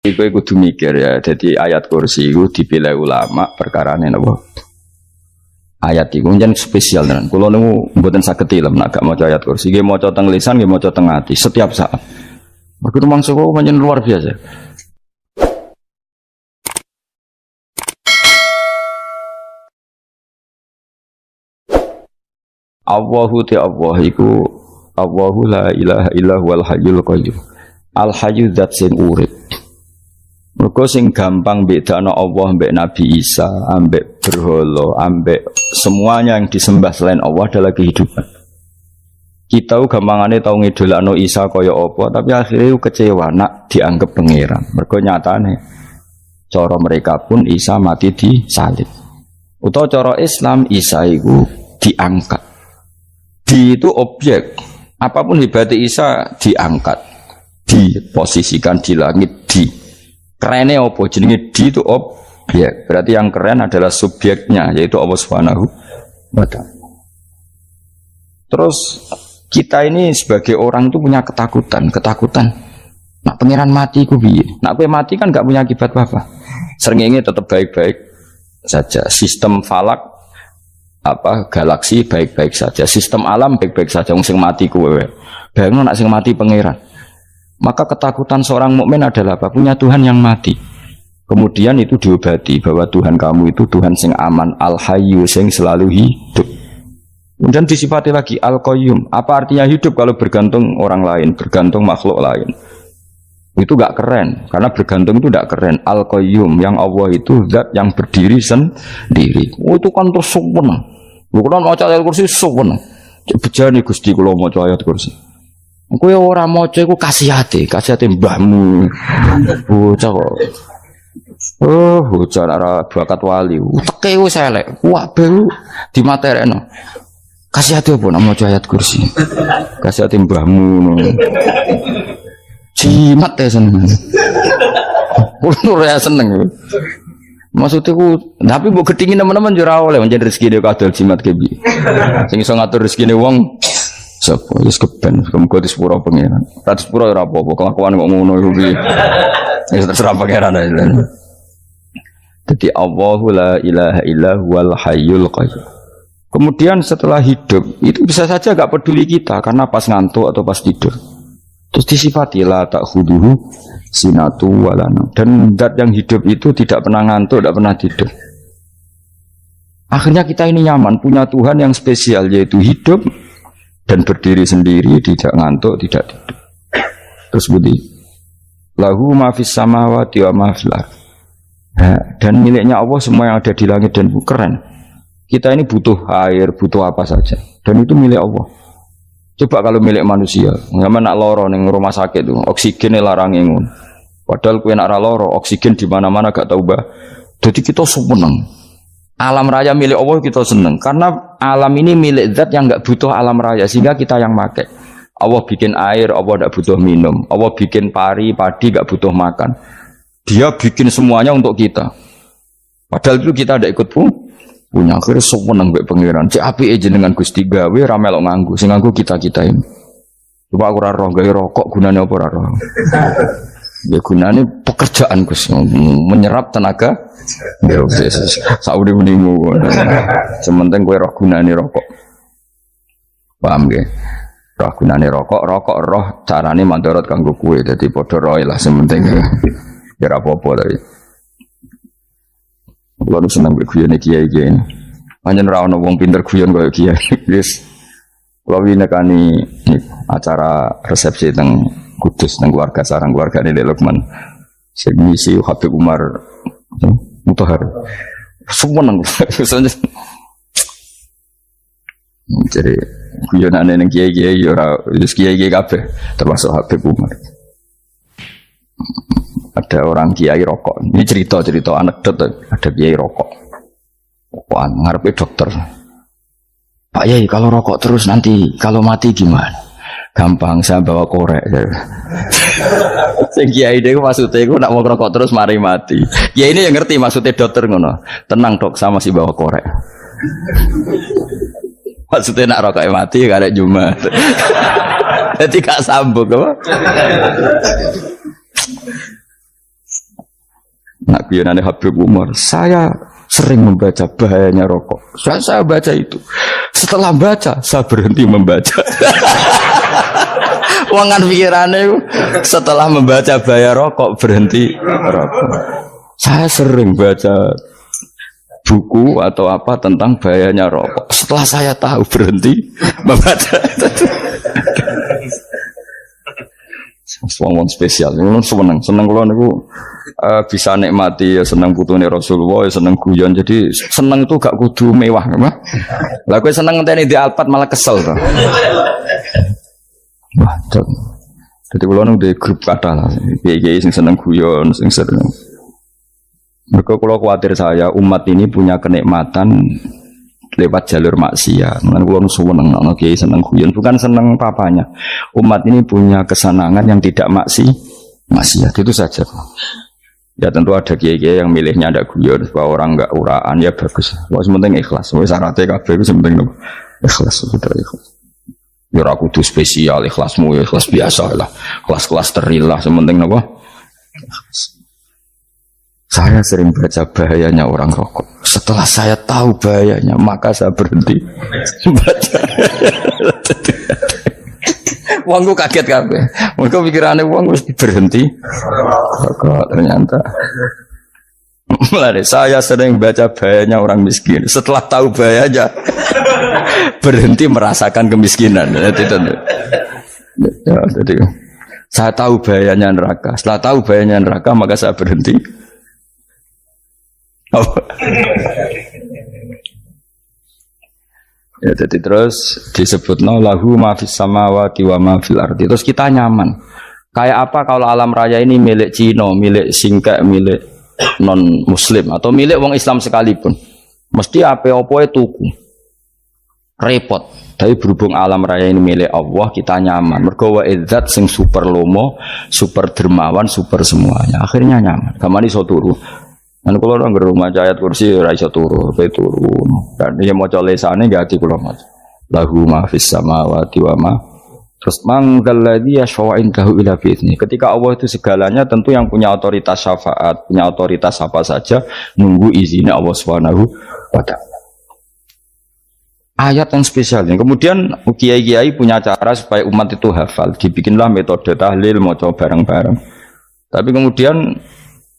Iku kudu mikir ya. Jadi ayat kursi itu dipilih ulama perkarane napa? Ayat iku njen spesial tenan. Kula niku mboten saged tilem nek gak maca ayat kursi. Nggih maca teng lisan, nggih maca teng ati setiap saat. Begitu mangsa kok pancen luar biasa. Allahu ta Allah iku Allahu la ilaha illa huwal hayyul qayyum. Al hayyu zat sing urip. Mergo sing gampang bedakno Allah mbek Nabi Isa, ambek berhala, ambek semuanya yang disembah selain Allah adalah kehidupan. Kita gampangane tau ngidolakno Isa kaya apa, tapi akhirnya kecewa nak dianggap pangeran. Mergo nyatane cara mereka pun Isa mati disalib. Utawa cara Islam Isa iku diangkat. Di itu objek. Apapun hebatnya Isa diangkat, diposisikan di langit, di kerennya apa? Jenenge di itu objek. Berarti yang keren adalah subjeknya, yaitu Allah Subhanahu wa ta'ala. Terus kita ini sebagai orang itu punya ketakutan. Nak pangeran mati ku piye? Nak kowe mati kan gak punya akibat apa-apa. Srengenge tetap baik-baik saja. Sistem falak galaksi baik-baik saja. Sistem alam baik-baik saja. Wong sing mati kowe. Bayangno nak sing mati pangeran. Maka ketakutan seorang mukmin adalah apa? Punya Tuhan yang mati. Kemudian itu diobati bahwa Tuhan kamu itu Tuhan sing aman, al-hayyu sing selalu hidup. Kemudian disifati lagi al-qayyum. Apa artinya hidup kalau bergantung orang lain, bergantung makhluk lain? Itu gak keren, karena bergantung itu gak keren. Al-qayyum, yang Allah itu zat yang berdiri sendiri. Oh, itu kan terus sempurna. Bukan mau ayat kursi sempurna. Bejane Gusti kula maca ayat kursi. Kowe ora maca iku kasihate mbahmu. Bocah kok. Oh, bocah ora bakat wali. Uteke wis elek. Kabeh dimaterekno. Kasihate apa nek maca ayat kursi? Kasihate mbahmu ngono. Jimat ya seneng. Kulo ya seneng. Maksudnya tapi mbok gedhingi teman-teman yo ora oleh menjadi rezeki dhewe kadol jimat ke piye. Sing iso ngatur rezekine wong sapa wis keben muga disepuro pangeran. Ta disepuro ora apa-apa kelakuan kok ngono iku piye. Wis terserah pangeran ae. Dadi Allahu la ilaha illa huwal hayyul qayyum. Kemudian setelah hidup itu bisa saja gak peduli kita karena pas ngantuk atau pas tidur. Terus disifati la ta'khuduhu sinatu walana. Dan zat yang hidup itu tidak pernah ngantuk, tidak pernah tidur. Akhirnya kita ini nyaman punya Tuhan yang spesial yaitu hidup dan berdiri sendiri, tidak ngantuk, tidak tidur. Terus budi lahu ma fis samawati wa ma fil ardh. Dan miliknya Allah semua yang ada di langit dan bumi. Keren. Kita ini butuh air, butuh apa saja. Dan itu milik Allah. Coba kalau milik manusia, nggak nak loro neng rumah sakit tuh, oksigennya larang ingun. Padahal kue nak loro, oksigen di mana-mana gak tahu bah. Jadi kita seneng. Alam raya milik Allah kita seneng, karena alam ini milik zat yang nggak butuh alam raya, sehingga kita yang pakai. Allah bikin air, Allah tidak butuh minum. Allah bikin padi nggak butuh makan. Dia bikin semuanya untuk kita. Padahal itu kita tidak ikut pun. Punya akhirnya seneng mbek pangeran. Cek apike jenengan Gusti gawe ra melok nganggo. Sing nganggo kita-kita ini. Coba aku ora roh gawe rokok gunane apa ora roh. Ya gunane pekerjaan Gus, menyerap tenaga. Ya wis sauri-urimu. Sementing kowe roh gunane rokok. Paham nggih? Roh gunane rokok roh carane mandorot kanggo kowe. Dadi padha roe lah sementing. Ya ora apa-apa tapi. Lalu senang berguyon kiai ini. Hanya rawon wong pinter guyon kaya kiai. Wis lalu nekani acara resepsi teng Kudus teng keluarga sarang keluarga ini Lukman. Sing ngisi Habib Umar Mutahar. Semua nang jadi guyonane ning kiai-kiai ora wis kiai-kiai kabeh termasuk Habib Umar. Ada orang kiai rokok. Ini cerita anekdot. Ada kiai rokok. Rokokan ngarepe dokter. Pak Yai, kalau rokok terus nanti kalau mati gimana? Gampang, saya bawa korek. Sing kiai niku maksudnya iku nak mau rokok terus mari mati. Kiai ini yang ngerti maksudnya dokter ngono. Tenang dok, sama si bawa korek. Maksudnya nak rokok mati gak ada Jumat. Jadi gak sambung apa? Nak guyonane Habib Umar, saya sering membaca bahayanya rokok. Saya baca itu. Setelah baca, saya berhenti membaca. Wangan pikirannya setelah membaca bahaya rokok berhenti rokok. Saya sering baca buku atau apa tentang bahayanya rokok. Setelah saya tahu berhenti membaca. Wong spesial, seneng kalau niku bisa nikmati, ya seneng putune Rasulullah, ya seneng guyon. Jadi seneng itu gak kudu mewah, mah. Lah kowe seneng ngenteni di Alphard malah kesel to. Wah, jadi kalau nung di grup kata lah, kiai sing seneng guyon, sing seneng. Mereka kalau khawatir saya umat ini punya kenikmatan lewat jalur maksiat. Mengenai kalau seneng, kiai seneng guyon, bukan seneng papanya. Umat ini punya kesenangan yang tidak maksiat itu saja. Ya tentu ada kiai-kiai yang milihnya ada guyon supaya orang enggak uraan, ya bagus. Wah sementing ikhlas. Wah syaratnya kabeh itu sementing ikhlas, sudah ikhlas. Ya ora kudu spesial, ikhlasmu ya ikhlas biasa lah. Kelas-kelas teril lah sementing apa? Saya sering baca bahayanya orang rokok. Setelah saya tahu bahayanya, maka saya berhenti baca. Wongku kaget kabeh. Mergo pikirane wong wis berhenti rokok ternyata. Mulai saya sering baca bahayanya orang miskin. Setelah tahu bahayanya, berhenti merasakan kemiskinan. Jadi, saya tahu bahayanya neraka. Setelah tahu bahayanya neraka, maka saya berhenti. Ya, jadi terus disebutno lahu ma fis samawati wa ma fil ardi. Terus kita nyaman. Kayak apa kalau alam raya ini milik Cina, milik Singkek, milik non muslim atau milik wong Islam sekalipun, mesti apa-apa tuku repot. Tapi berhubung alam raya ini milik Allah, kita nyaman. Mergo wa izzat sing super lomo, super dermawan, super semuanya. Akhirnya nyaman. Gamane iso turu. Kan kula nang rumah ayat kursi ora iso turu, pe turu. Dan ya maca lesane enggak ati kula maca. Lahu ma fis samawati wa ma. Terus manggalladzi yashfa'u indahu ila bi'izni. Ketika Allah itu segalanya, tentu yang punya otoritas syafaat, punya otoritas apa saja, nunggu izinnya Allah Subhanahu wa ta'ala. Ayat yang spesial. Kemudian kiai-kiai punya cara supaya umat itu hafal. Dibikinlah metode tahlil, mau coba bareng-bareng. Tapi kemudian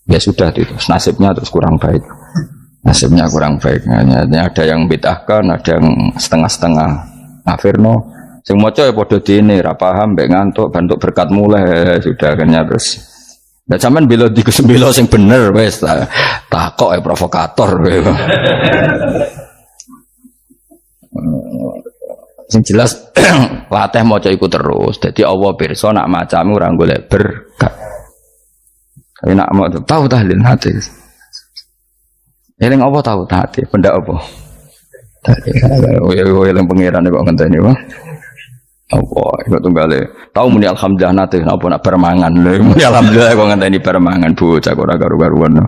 ya sudah itu, nasibnya terus kurang baik. Nasibnya kurang baik. Hanya ada yang bid'ahkan, ada yang setengah-setengah afirno. Sing maca ya padha dene ra paham mbek ngantuk bantuk berkat mulai sudah akhirnya terus. Lah sampean bela di bela sing bener wis takok provokator kowe. Sing jelas latih maca iku terus. Dadi Allah pirsa nak macamu ora golek berkat. Tapi nak mau tahu tahlil hati. Eling apa tahu hati? Benda apa? Oh yang pangeran kok ngenteni wae. Apa iku tunggale tau muni alhamdulillah nate apa nak permangan lho muni alhamdulillah kok ngenteni permangan bocah kok ora karu-karuan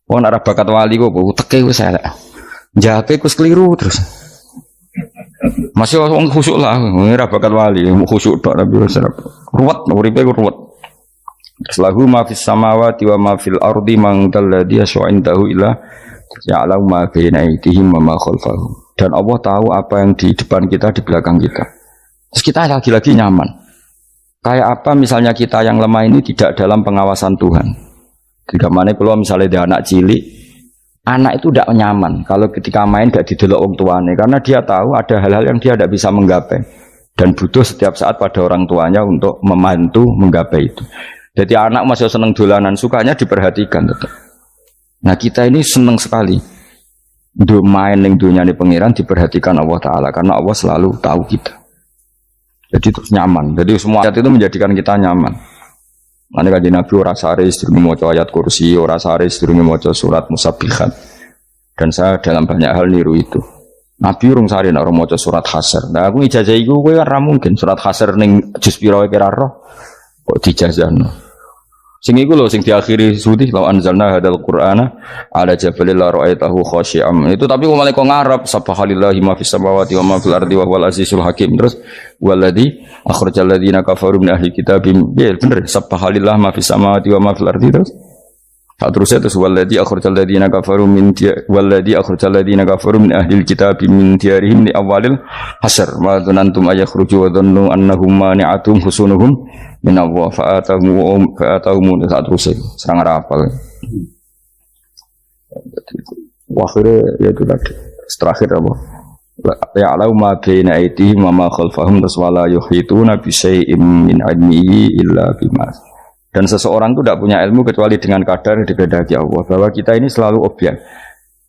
wong ora bakat wali kok teke wis elek njape wis keliru terus masih wong khusuk lah ora bakat wali khusuk tok tapi wis ruwet uripe ruwet lahu ma fis samawati wa ma fil ardi man dalladhi yash'indahu ila ya'lamu ma baina aydihim wa ma khalfahum dan Allah tahu apa yang di depan kita di belakang kita. Terus kita lagi-lagi nyaman. Kayak apa misalnya kita yang lemah ini tidak dalam pengawasan Tuhan. Jika mana kalau misalnya dia anak cilik, anak itu tidak nyaman kalau ketika main gak didelok orang tuanya karena dia tahu ada hal-hal yang dia tidak bisa menggapai dan butuh setiap saat pada orang tuanya untuk membantu menggapai itu. Jadi anak masih seneng dolanan, sukanya diperhatikan tetap. Nah kita ini seneng sekali. Main yang dunia ini pengiran diperhatikan Allah Ta'ala karena Allah selalu tahu kita. Jadi terus nyaman. Jadi semua ayat itu menjadikan kita nyaman. Nanti kajian Nabi ora sare sedurunge maca ayat kursi, ora sare sedurunge maca surat Musabbihat. Dan saya dalam banyak hal niru itu. Nabi urung sare nek ora maca surat Hasyr. Nah aku ijazah iku kowe ora mungkin surat Hasyr ning juz pira kira roh kok dijazahno. Sing iku lho sing diakhiri sudi law anzalna hadzal qur'ana ala jabalil la ra'aitahu khashi'am. Itu tapi malah kok ngarep subhanallahi ma fis samawati wa ma fil ardi wa huwal azizul hakim. Terus waladzi akhrajal ladzina kafaru min ahli kitabim. Ya bener subhanallahi ma fis samawati wa ma fil ardi terus. Tak terusnya terus walladzi akhrajal ladzina kafaru min ahlil kitab min diyarihim li awalil hasyr wa dzanantum ayakhruju wa dhannu annahum mani'atum husunuhum min Allah fa'atahum tak terusnya serang rapal. Akhirnya ya itu tadi terakhir apa? Ya'lamu ma baina aydihim wa ma khalfahum wala yuhituna bi syai'in min 'ilmihi illa bima. Dan seseorang itu tidak punya ilmu kecuali dengan kadar dikehendaki Allah. Bahwa kita ini selalu objek.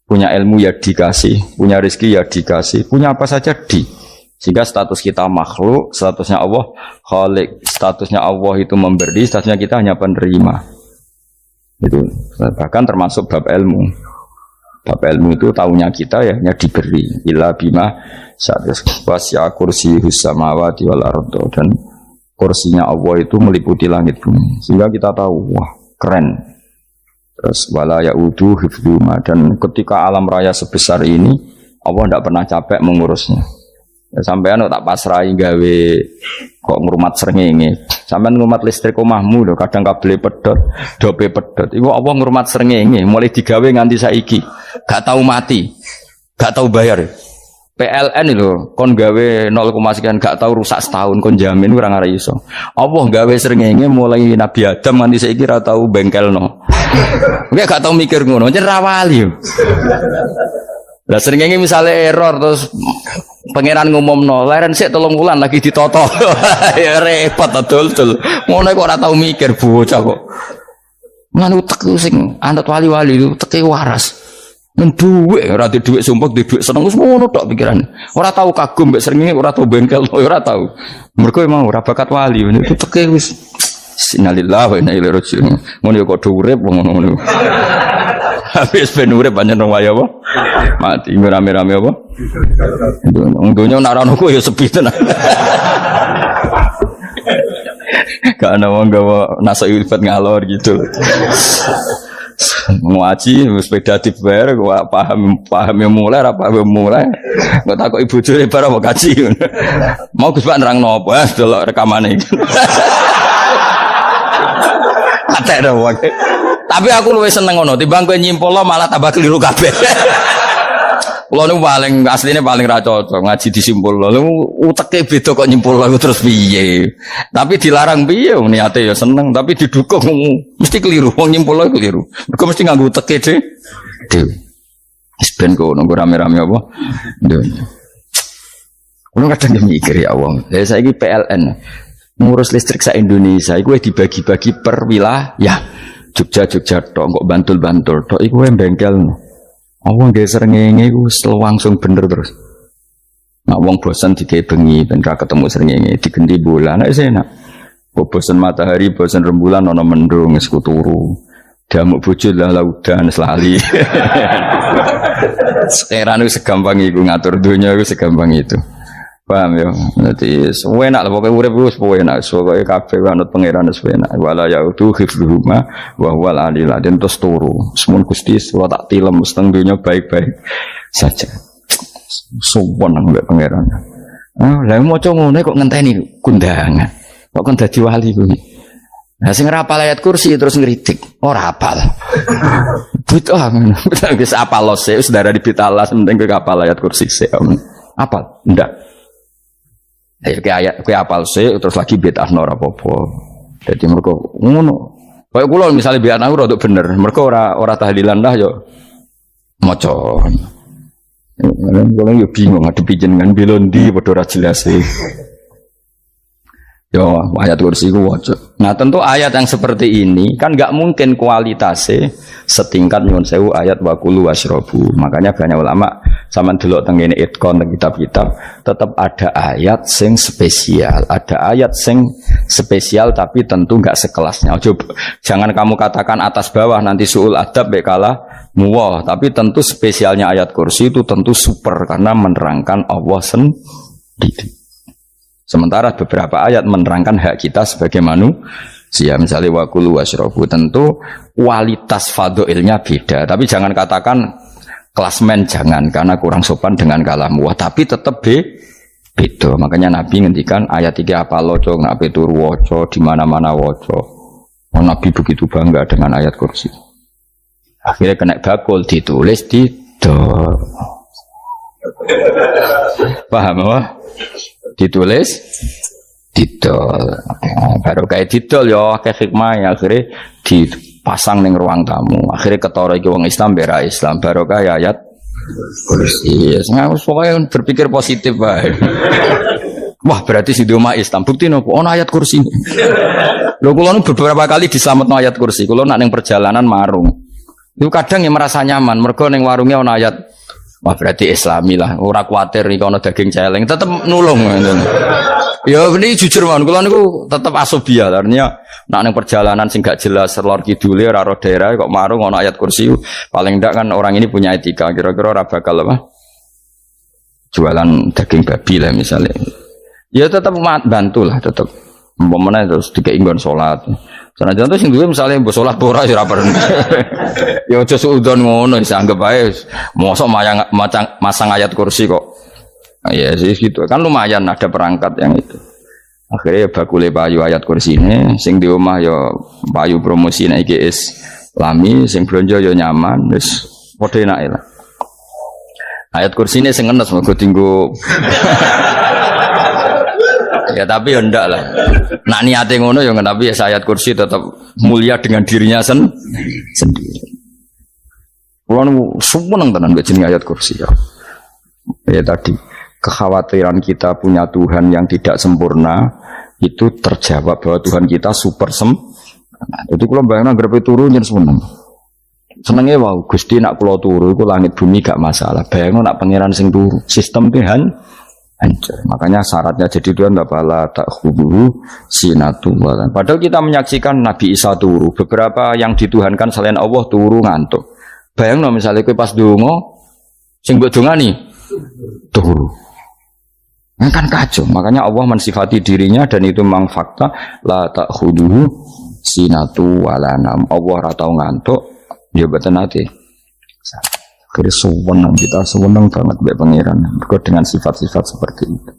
Punya ilmu ya dikasih, punya rezeki ya dikasih, punya apa saja di. Sehingga status kita makhluk, statusnya Allah khalik, statusnya Allah itu memberi, statusnya kita hanya penerima. Itu bahkan termasuk bab ilmu. Bab ilmu itu taunya kita ya hanya diberi. Illa bima wasi'a kursiyus samawati wal ardo, dan kursinya Allah itu meliputi langit bumi, sehingga kita tahu wah keren. Terus wala ya'udu hifdzuma, dan ketika alam raya sebesar ini Allah tidak pernah capek mengurusnya. Ya, sampean tak pasrahi gawe kok ngrumat srengenge. Sampean ngrumat listrik omahmu lho, kadang kabel pedhot, dope pedhot. Iku Allah ngrumat srengenge mulai digawe nganti saiki. Gak tahu mati, gak tahu bayar. PLN lho, kon gawe 0, sekian gak tahu rusak setahun, kon jamin ora ngara iso. Allah gawe srengenge mulai Nabi Adam nganti saiki ora tau bengkelno. Enggak gak tau mikir ngono, jen ra wali. Lah srengenge misale error terus pangeran ngumumno, leren sik 3 wulan lagi ditoto. Ya repot dul-dul. Ngono kok ora tau mikir bocah kok. Lan utek sing anut wali-wali itu teke waras. Duit, ora di duit sumpah, di duit seneng, semua tok pikiran. Ora tahu kagum, mbak seringi, ora tahu bengkel, ora tahu. Mereka emang ora bakat wali, itu teke wis. Innalillahi wa inna ilaihi raji'un. Ngono kok urip ngono. Habis ben urip pancen wong wae apa? Mati rame-rame apa? Untunya nek ora ono ya sepi tenan. Gak ana wong gawa nasa ilfat ngalor gitu. Ngaji sepeda dibayar gua paham yang mulai apa yang mulai nggak takut ibu juri barang mau kaji mau Gus Pak nerangno apa delok rekamane ate dah wae tapi aku luwih seneng ngono timbang kowe nyimpulno malah tambah keliru kabeh. Kulo niku paling asline paling ra cocok ngaji disimpulno. Uteke beda kok nyimpulno terus piye. Tapi dilarang piye niate ya seneng tapi didukung mesti keliru. Wong nyimpulno keliru. Mergo mesti nganggo uteke dhewe. Wis ben kok nunggu rame-rame apa. Kulo kadang mikir ya wong. Lah saiki PLN ngurus listrik sa Indonesia iku dibagi-bagi per wilayah. Jogja tok kok Bantul tok iku bengkel. Wong ge srengenge iku langsung bener terus. Nek wong bosan digawe bengi ben ra ketemu srengenge digenti bola nek enak. Kok bosan matahari, bosan rembulan ana mendung wis turu. Damuk bojo lah laudan selali. Sekarang itu segampang iku ngatur dunia iku segampang itu. Paham ya? Berarti enak lah pokoknya urip wis enak. Pokoke kabeh anut pangeran wis enak. Wala yautu hifdzuhuma wa huwal aliyul azim terus turu. Semun Gusti wa tak tilem seteng dunya baik-baik saja. Sowan nang mbek pangeran. Ah, lha maca ngono kok ngenteni kundangan. Kok kon dadi wali kuwi. Nah sing ora hafal ayat kursi terus ngritik. Ora hafal. Bid'ah ngono. Wis hafal lose wis darah di bitalas penting kowe hafal ayat kursi sik. Hafal? Ndak. Kayak apal sih terus lagi bid'ah ora apa-apa. Jadi mereka ngono. Kayak kula misalnya bid'ah ora untuk bener, mereka ora tahlilan dah yo maca. Kula yo bingung ngadepi jenengan belondi padha ora jelas sih. Yo ayat kursi ku waca. Nah tentu ayat yang seperti ini kan enggak mungkin kualitasnya setingkat nyuwun sewu ayat waqulu wasyrabu. Makanya banyak ulama sampean delok teng ngene itkon teng kitab-kitab tetap ada ayat sing spesial. Ada ayat sing spesial tapi tentu enggak sekelasnya. Jangan kamu katakan atas bawah nanti suul adab bekala muwah, tapi tentu spesialnya ayat kursi itu tentu super karena menerangkan Allah sendiri. Sementara beberapa ayat menerangkan hak kita sebagai manusia. Misalnya waqulu wasyrabu, tentu kualitas fadhailnya beda. Tapi jangan katakan klasmen, jangan karena kurang sopan dengan kalam wah, tapi tetap beda. Makanya Nabi ngendikan ayat 3 apa loco, nabi turu waca di mana-mana waca. Nabi begitu bangga dengan ayat kursi. Akhirnya kena bakul ditulis didol. Paham apa? Ditulis didol. Baru kayak didol ya kayak hikmah akhirnya dipasang ning ruang tamu. Akhirnya ketara iki wong Islam bera Islam baru kayak ayat kursi. Pokoknya berpikir positif bae. Wah berarti si rumah Islam bukti nopo ono ayat kursi. Lho kula nu beberapa kali diselametno ayat kursi. Kula nak ning perjalanan marung. Itu kadang yang merasa nyaman mergo ning warungnya ono ayat. Wah berarti Islami lah. Ora kuwatir iki ono daging celeng, tetep nulung ngoten. Ya ini jujur mawon kula niku tetep asobia. Artinya nak ning perjalanan sing gak jelas lor kidule ora ro daerah kok marung ono ayat kursi. Paling ndak kan orang ini punya etika. Kira-kira ora bakal apa? Jualan daging babi lah misalnya. Ya tetap bantu lah tetap. Umpamane terus dikei nggon salat. Senajan to sing duwe misale mbok salat ora ya ora perlu. Ya aja suudon ngono wis anggap ae mosok masang ayat kursi kok. Ya sih gitu. Kan lumayan ada perangkat yang itu. Akhirnya bakule payu ayat kursi ini sing di omah ya payu promosi nek iki Islami sing blonjo ya nyaman wis padha enake lah. Ayat kursi ini sing ngenes mergo tinggo. Ya tapi ya ndak lah. Nak niate ngono ya tapi ya ayat kursi tetap mulia dengan dirinya sendiri. Kulo nu seneng tenan mbek jeneng ayat kursi ya. Ya tadi kekhawatiran kita punya Tuhan yang tidak sempurna itu terjawab bahwa Tuhan kita super sempurna. Jadi kulo bayangno grepe turu nyen seneng. Senenge wae Gusti nak kula turu iku langit bumi gak masalah. Bayangno nak pangeran sing turu, sistem Tuhan hancur. Makanya syaratnya jadi Tuhan bala takhudhu sinatu wala. Padahal kita menyaksikan Nabi Isa turu. Beberapa yang dituhankan selain Allah turu ngantuk. Bayangno misalnya kowe pas donga sing mbok dongani turu. Kan kacau. Makanya Allah mensifati dirinya dan itu memang fakta la takhudhu sinatu wala nam. Allah ora tau ngantuk, ya boten ate. Akhirnya sewenang kita sewenang banget mbek pangeran dengan sifat-sifat seperti itu.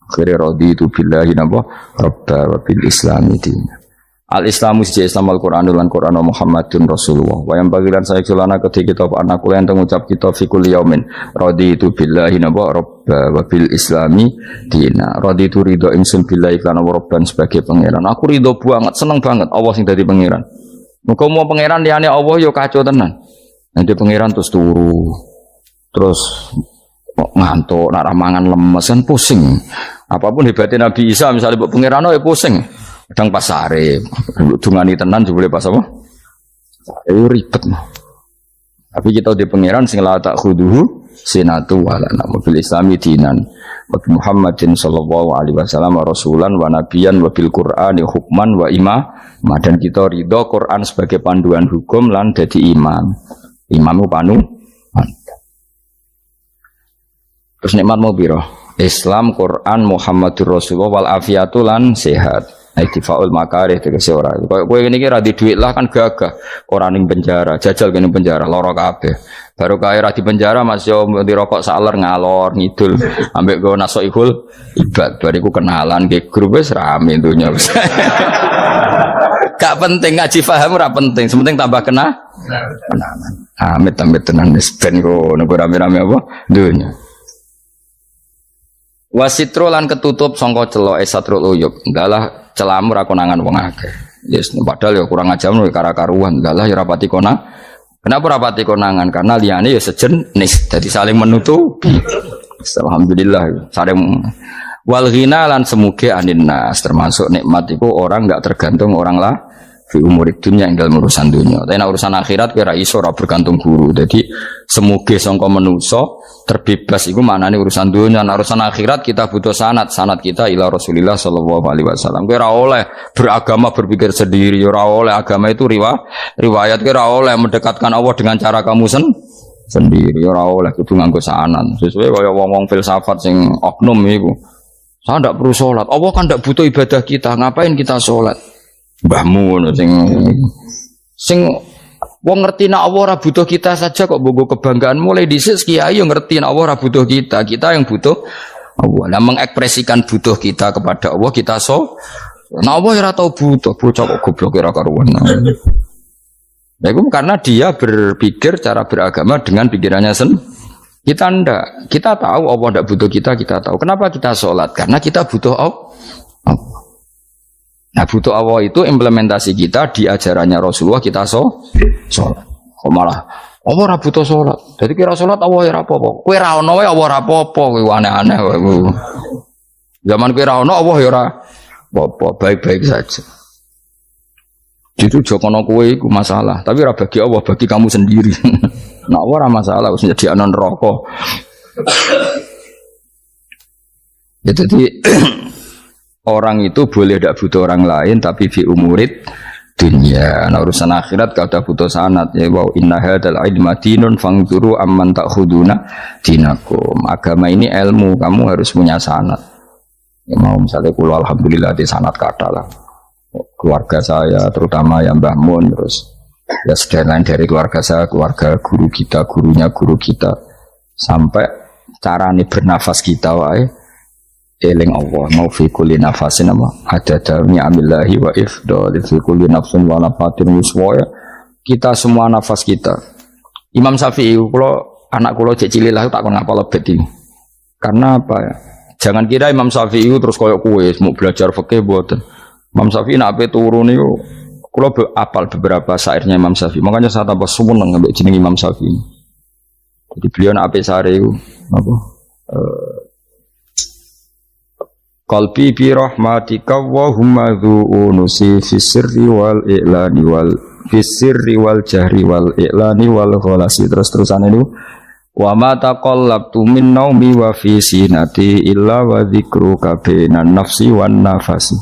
Akhirnya raditu billahi napa rabba wa bil islami din. Al-Islamu siji Islam Al-Qur'an lan Qur'an Muhammadun Rasulullah. Wa yang bagilan saya celana ketika kita anak kula enten ngucap kita fi kulli yaumin raditu billahi napa rabba wa bil islami din. Raditu ridho ingsun billahi lan rabban sebagai pangeran. Aku ridho banget, seneng banget Allah sing dadi pangeran. Muga mau pangeran liyane Allah ya kacau tenan. Nanti pangeran terus turu, terus ngantuk, nak mangan lemes kan pusing. Apapun hebatnya Nabi Isa misalnya buat pangeran ya pusing. Kadang pas sare, dungani tenan juga boleh pas apa? Itu ribet mah. Tapi kita di pangeran sing la ta'khuduhu sinatu wala nabil islami dinan. Wa Muhammadin sallallahu alaihi wasallam rasulan wa nabiyan wa bil Qur'ani hukman wa imam. Dan kita ridho Quran sebagai panduan hukum lan dadi imam. Imamu panu. Terus nikmat mau biro Islam, Quran, Muhammadur Rasulullah wal afiatu lan sehat. Aidifaul makarih tegese ora. Kowe ngene iki ra di dhuwit lah kan gagah. Ora ning penjara, jajal kene penjara lara kabeh. Baru kae ra di penjara Mas yo dirokok saler ngalor ngidul ambek go nasoihul ibad. Bariku kenalan ke grup wis rame dunya. Gak penting ngaji paham ora penting, sementing tambah kenalan. Amit-amit tenan wis ben kok nego rame-rame apa dunya. Wasitro lan ketutup sangka celok esatrul uyub. Enggaklah celamur aku nangan wong akeh. Yes, padahal ya kurang ajar lho kara-karuan. Enggaklah ya rapati konang. Kenapa rapati konangan? Karena liyane ya sejenis, jadi saling menutupi. Alhamdulillah saling wal ghina lan semuge anin nas, termasuk nikmat itu orang enggak tergantung orang lah fi umurid dunya ing dalam urusan dunia. Tapi urusan akhirat kira iso ora bergantung guru. Jadi semuge sangka manusa terbebas iku maknane urusan dunia. Nah, urusan akhirat kita butuh sanad kita ila Rasulillah sallallahu alaihi wasallam. Kowe ora oleh beragama berpikir sendiri, ora oleh agama itu riwayat kowe ora oleh mendekatkan Allah dengan cara kamu sendiri, ora oleh kudu nganggo sanad. Sesuai kaya wong-wong filsafat sing oknum iku. Saya ndak perlu salat. Allah kan ndak butuh ibadah kita, ngapain kita salat? Mbahmu sing wong ngerti nek Allah ora butuh kita saja kok bogo kebanggaan mulai dhisik kiai yo ngerti nek Allah ora butuh kita yang butuh Allah. Lah mengekspresikan butuh kita kepada Allah kita nek Allah ora tau butuh bocah kok goblok ora karuan. Nah, itu karena dia berpikir cara beragama dengan pikirannya sendiri. Kita ndak. Kita tahu Allah ndak butuh kita tahu. Kenapa kita sholat? Karena kita butuh Allah. Nah, butuh Allah itu implementasi kita di ajarannya Rasulullah kita sholat. Kok malah Allah ora butuh sholat. Jadi kira sholat Allah ya apa-apa. Kowe ra ono wae Allah ora apa-apa, kowe aneh-aneh wae. Zaman kowe ra ono Allah ya ora apa-apa, baik-baik saja. Itu jokono kowe iku masalah, tapi ora bagi Allah, bagi kamu sendiri. Nah, Allah ora masalah wis jadi anon neraka. Ya, jadi orang itu boleh tidak butuh orang lain, tapi fi umurid dunia. Nah, urusan akhirat kalau ada butuh sanad ya wa inna hadzal ilma dinun fangzuru amman ta'khuduna dinakum. Agama ini ilmu, kamu harus punya sanad. Ya, mau misalnya kulo alhamdulillah di sanad kata lah. Keluarga saya terutama yang Mbah Mun, terus ya lain dari keluarga saya, keluarga guru kita, gurunya guru kita, sampai cara ini bernafas kita wae eling Allah mau fi kulli nafasin ada dami amillahi wa ifdal fi kulli nafsin wa nafatin wiswaya. Kita semua nafas kita. Imam Syafi'i kalau anak kula cek cilik lah tak kon ngapal lebet ini. Karena apa ya? Jangan kira Imam Syafi'i terus koyo kowe mau belajar fikih mboten. Imam Syafi'i nak ape turu niku kula apal beberapa syairnya Imam Syafi'i. Makanya saya tambah seneng ambek jeneng Imam Syafi'i. Jadi beliau nak ape sare iku apa? Qalbi bi rahmatika wa humma dzu'unusi fi sirri wal i'lani wal fi sirri wal jahri wal i'lani wal khalasi. Terus-terusan itu wa ma taqallabtu min naumi wa fi sinati illa wa dzikruka bainan nafsi wan nafasi.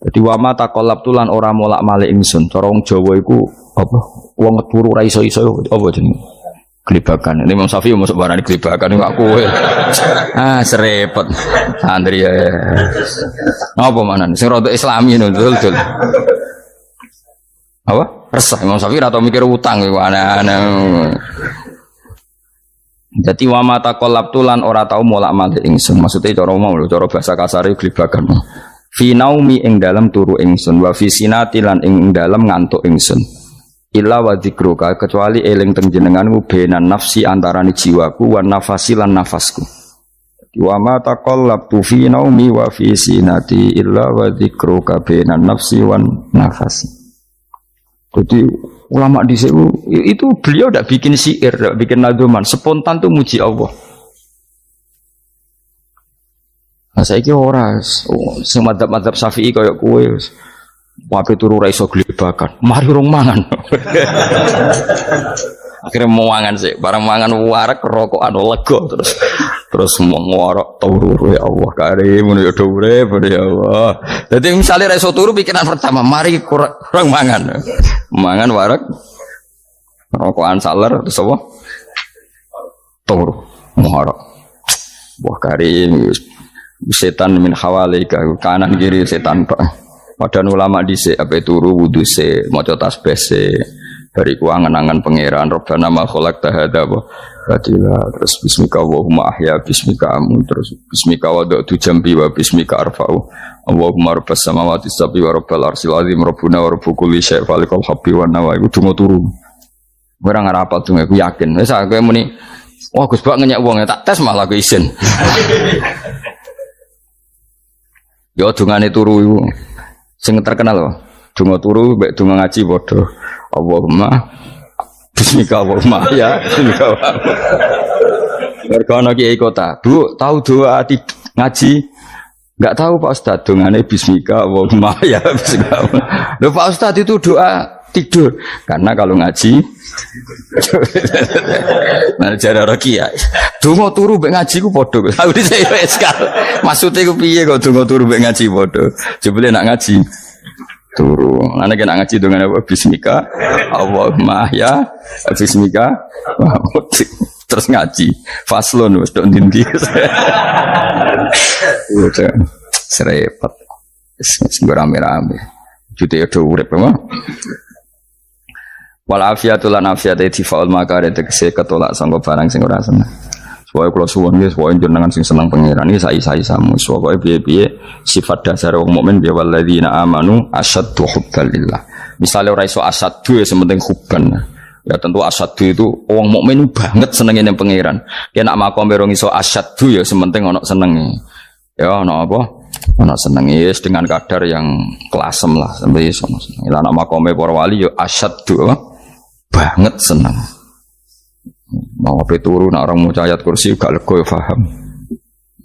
Jadi wa ma taqallabtu lan ora molak-malik ingsun. Cara wong Jawa iku apa? Wong turu ra iso-iso apa jenenge? Gelibakan. Ini Imam Syafi'i masuk barang gelibakan ini aku. Serepet. Santri ya. Apa mana? Sing rada Islami ngono dul. Apa? Resah Imam Syafi'i atau mikir utang iku aneh-aneh. Jadi wa ma taqallabtu lan ora tau molak-malik ingsun. Maksudnya cara omong lho, cara bahasa kasare gelibakan. Fi naumi ing dalam turu ingsun wa fi sinati lan ing dalam ngantuk ingsun. Illa wa dzikruka kecuali eling teng jenenganmu benan nafsi antarane jiwaku wan nafasi lan nafasku. Wa ma taqallabtu fi naumi wa fi sinati illa wa dzikruka benan nafsi wan nafasi. Jadi ulama dhisik itu beliau tidak bikin syair, tidak bikin nadzuman, spontan tuh muji Allah. Nah, saiki ora sing madzhab Syafi'i kaya kowe wae turu ra iso glebakan. Mari rong mangan. Akhirnya mau mangan sih, barang mangan warak rokokan lega terus mau ngorok turu ya Allah karim ya urip ya Allah. Jadi misalnya ra iso turu pikiran pertama mari kurang mangan. Mangan warak rokokan saler terus apa? Turu ngorok. Wah karim setan min hawalika kanan kiri setan pak. Padahal ulama dhisik ape turu wudu se maca tasbih se bariku angen-angen pangeran Rabbana ma khalaqta hadza batila terus bismika Allahumma ahya bismika amun terus bismika wada'tu jambi wa bismika arfa'u Allahumma rabbas samawati sab'i wa rabbal arsyil azim rabbuna wa rabbu kulli syai' falikal habbi wa nawa iku donga turu ora ngarapal donga aku yakin wis aku muni wah Gus Bak ngenyek wong tak tes malah aku isin. Yo dungane turu iku sing terkenal lho. Donga turu mbek donga ngaji padha. Allahumma bismika Allahumma ya bismika. Mergono kiai kota. Bu, tahu doa ngaji? Enggak tahu Pak Ustaz, dongane bismika Allahumma ya bismika. Lho Pak Ustaz itu doa tidur. Karena kalau ngaji cara rakyat donga turu mbek ngaji ku padha. Aku dhisik wis kal. Maksude ku piye kok donga turu mbek ngaji padha? Jebule nak ngaji turu. Ana kena ngaji dongane apa bismika Allahumma ya bismika terus ngaji. Faslon wis tok ndi-ndi. Serepet. Wis rame-rame. Jute yo urip apa? Wal afiatul lan afiate difaul makare tegese ketolak sanggo barang sing ora seneng. Pokoke kula suwun nggih pokoke jenengan sing seneng pangeran iki sai-saisamu. Pokoke piye-piye sifat dasar wong mukmin ya walladzina amanu asyaddu hubban lillah. Misale ora iso asyaddu ya sementing hubban. Ya tentu asyaddu itu wong mukmin banget senenge ning pangeran. Yen nak makom ora iso asyaddu ya sementing ana senenge. Ya ana apa? Ana senenge wis dengan kadar yang kelasem lah sampai iso. Lah nak makome para wali ya asyaddu banget seneng. Mau apa turu nak orang mau ayat kursi gak lego ya paham.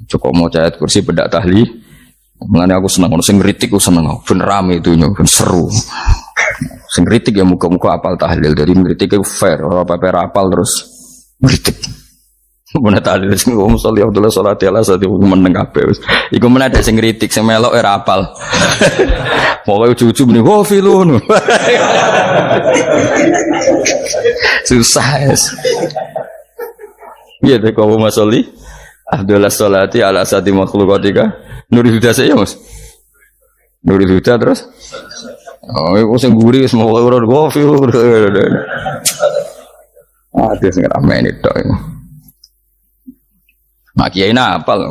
Cukup mau ayat kursi bedak tahlil. Mulane aku seneng ono sing ngritik aku seneng. Ben rame itu ben seru. Sing ngritik ya muga-muga apal tahlil. Jadi ngritik itu fair, ora apa-apa apal terus ngritik. Mun tahlil sing ngomong sholli Abdullah sholati ala sate meneng kabeh wis. Iku men ada sing ngritik sing melok ora apal. Pokoke ujug-ujug muni wo filun. Susah es. Iya deh kau masoli. Abdullah sholati ala sati makhlukatika. Nuri huda saya mas. Nuri huda terus. Oh, aku sing guri semua orang kopi. Ada sing ramai ini tok. Mak kiai ini apal,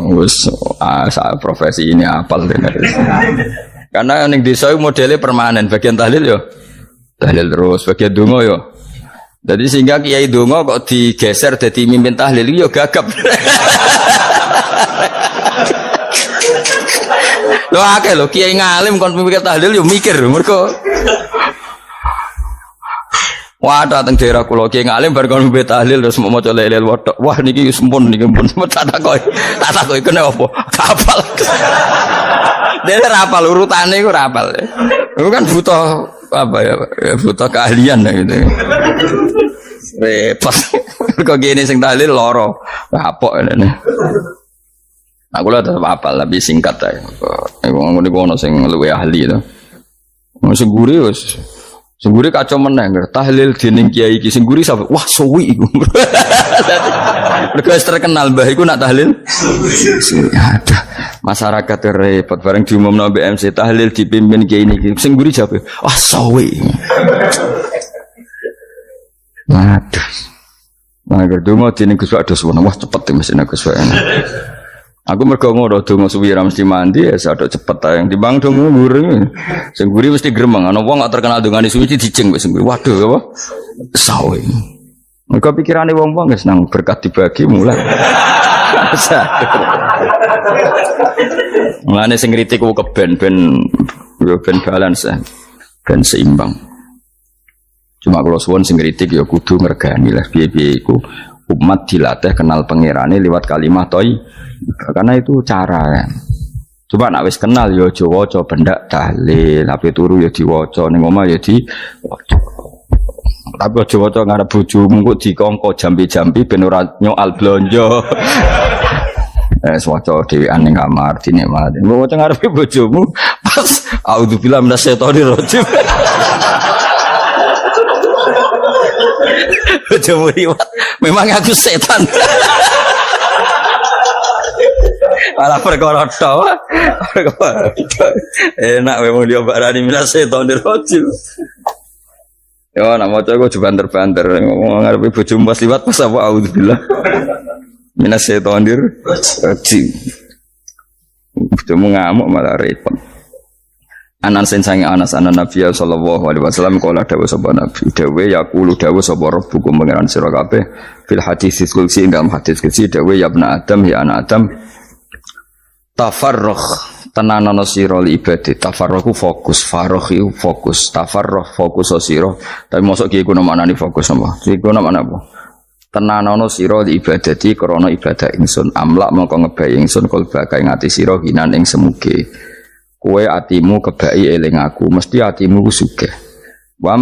profesi ini apal bener. Karena yang desa modelnya permanen, bagian tahlil yo, tahlil terus, bagian dongo yo. Jadi sehingga kiai dongo kok digeser jadi mimpin tahlil yo gagap. Lo akeh lo kiai ngalim kon mikir tahlil yo mikir mergo. Wah dateng daerah kula kiai ngalim bar kon mikir tahlil terus mau maca lelel wedok. Wah niki wis mumpun niki mumpun tak takoki kene apa? Kapal. Dene rapal urutane iku rapal. Iku kan butuh apa ya? Butuh keahlian gitu. Repot. Kok gini sing tahlil loro. Kapok ngene. Aku lah tetap apal tapi singkat aja. Iku ngono ono sing luwih ahli to. Sing guri wis. Sing guri kacau meneh tahlil dening kiai iki sing guri sampe wah suwi iku. Mergo terkenal mbah iku nak tahlil. Ada masyarakat repot bareng diumumno BMC tahlil dipimpin kiai niki. Sing guri jabe wah suwi. Aduh. Nah, gerdo mau dening Gus Wados wah cepet mesin Gus Wados. Aku mergo ngono donga suwi ra mesti mandi ya sadok cepet ta yang timbang donga nguri. Sing nguri mesti gremeng ana wong gak terkenal dongane suwi dijeng wis nguri. Waduh apa? Sawe. Mergo pikirane wong-wong wis nang berkat dibagi mulai. Mulane sing kritik ku keben ben balance ben seimbang. Cuma kalau suwon sing kritik ya kudu ngergani lah piye-piye iku umat dilatih kenal pangerane lewat kalimat toy. Karena itu cara kan. Coba nak wis kenal yo aja waca bendak tahlil, tapi turu yo diwaca ning omah yo diwaca. Tapi aja waca ngarep bojomu kok dikongko jambi-jambi ben ora nyoal blonjo. Waca dhewean ning kamar dinikmati. Mbok waca ngarepe bojomu pas auzubillahi minasyaitonir rajim. Bojomu riwat, memang aku setan. Malah perkara tok. Enak memang dia barani minas setonir rajim. Ya nak maca kok banter-banter ngomong ngarepe bojomu pas liwat pas apa auzubillah. Minas setonir rajim. Bojomu ngamuk malah repot. Anas sange Anas anan Nabi sallallahu alaihi wasallam kala dawuh sapa Nabi dawuh yaqulu dawuh sapa rabbukum pangeran sira kabeh fil hadis qudsi dalam hadis qudsi dawuh ya ibna adam ya anak adam tafarrugh tenanono sira li ibadah tafarrugh fokus faragh fokus tafarrugh fokus sira tapi mosok ki iku maknane fokus apa iku maknane apa tenanono sira li ibadati krana ibadah ingsun amlak mongko ngebayi ingsun kalbaka ing ati sira hinan ing semuge kowe atimu kebai eling aku mesti atimu sugih wa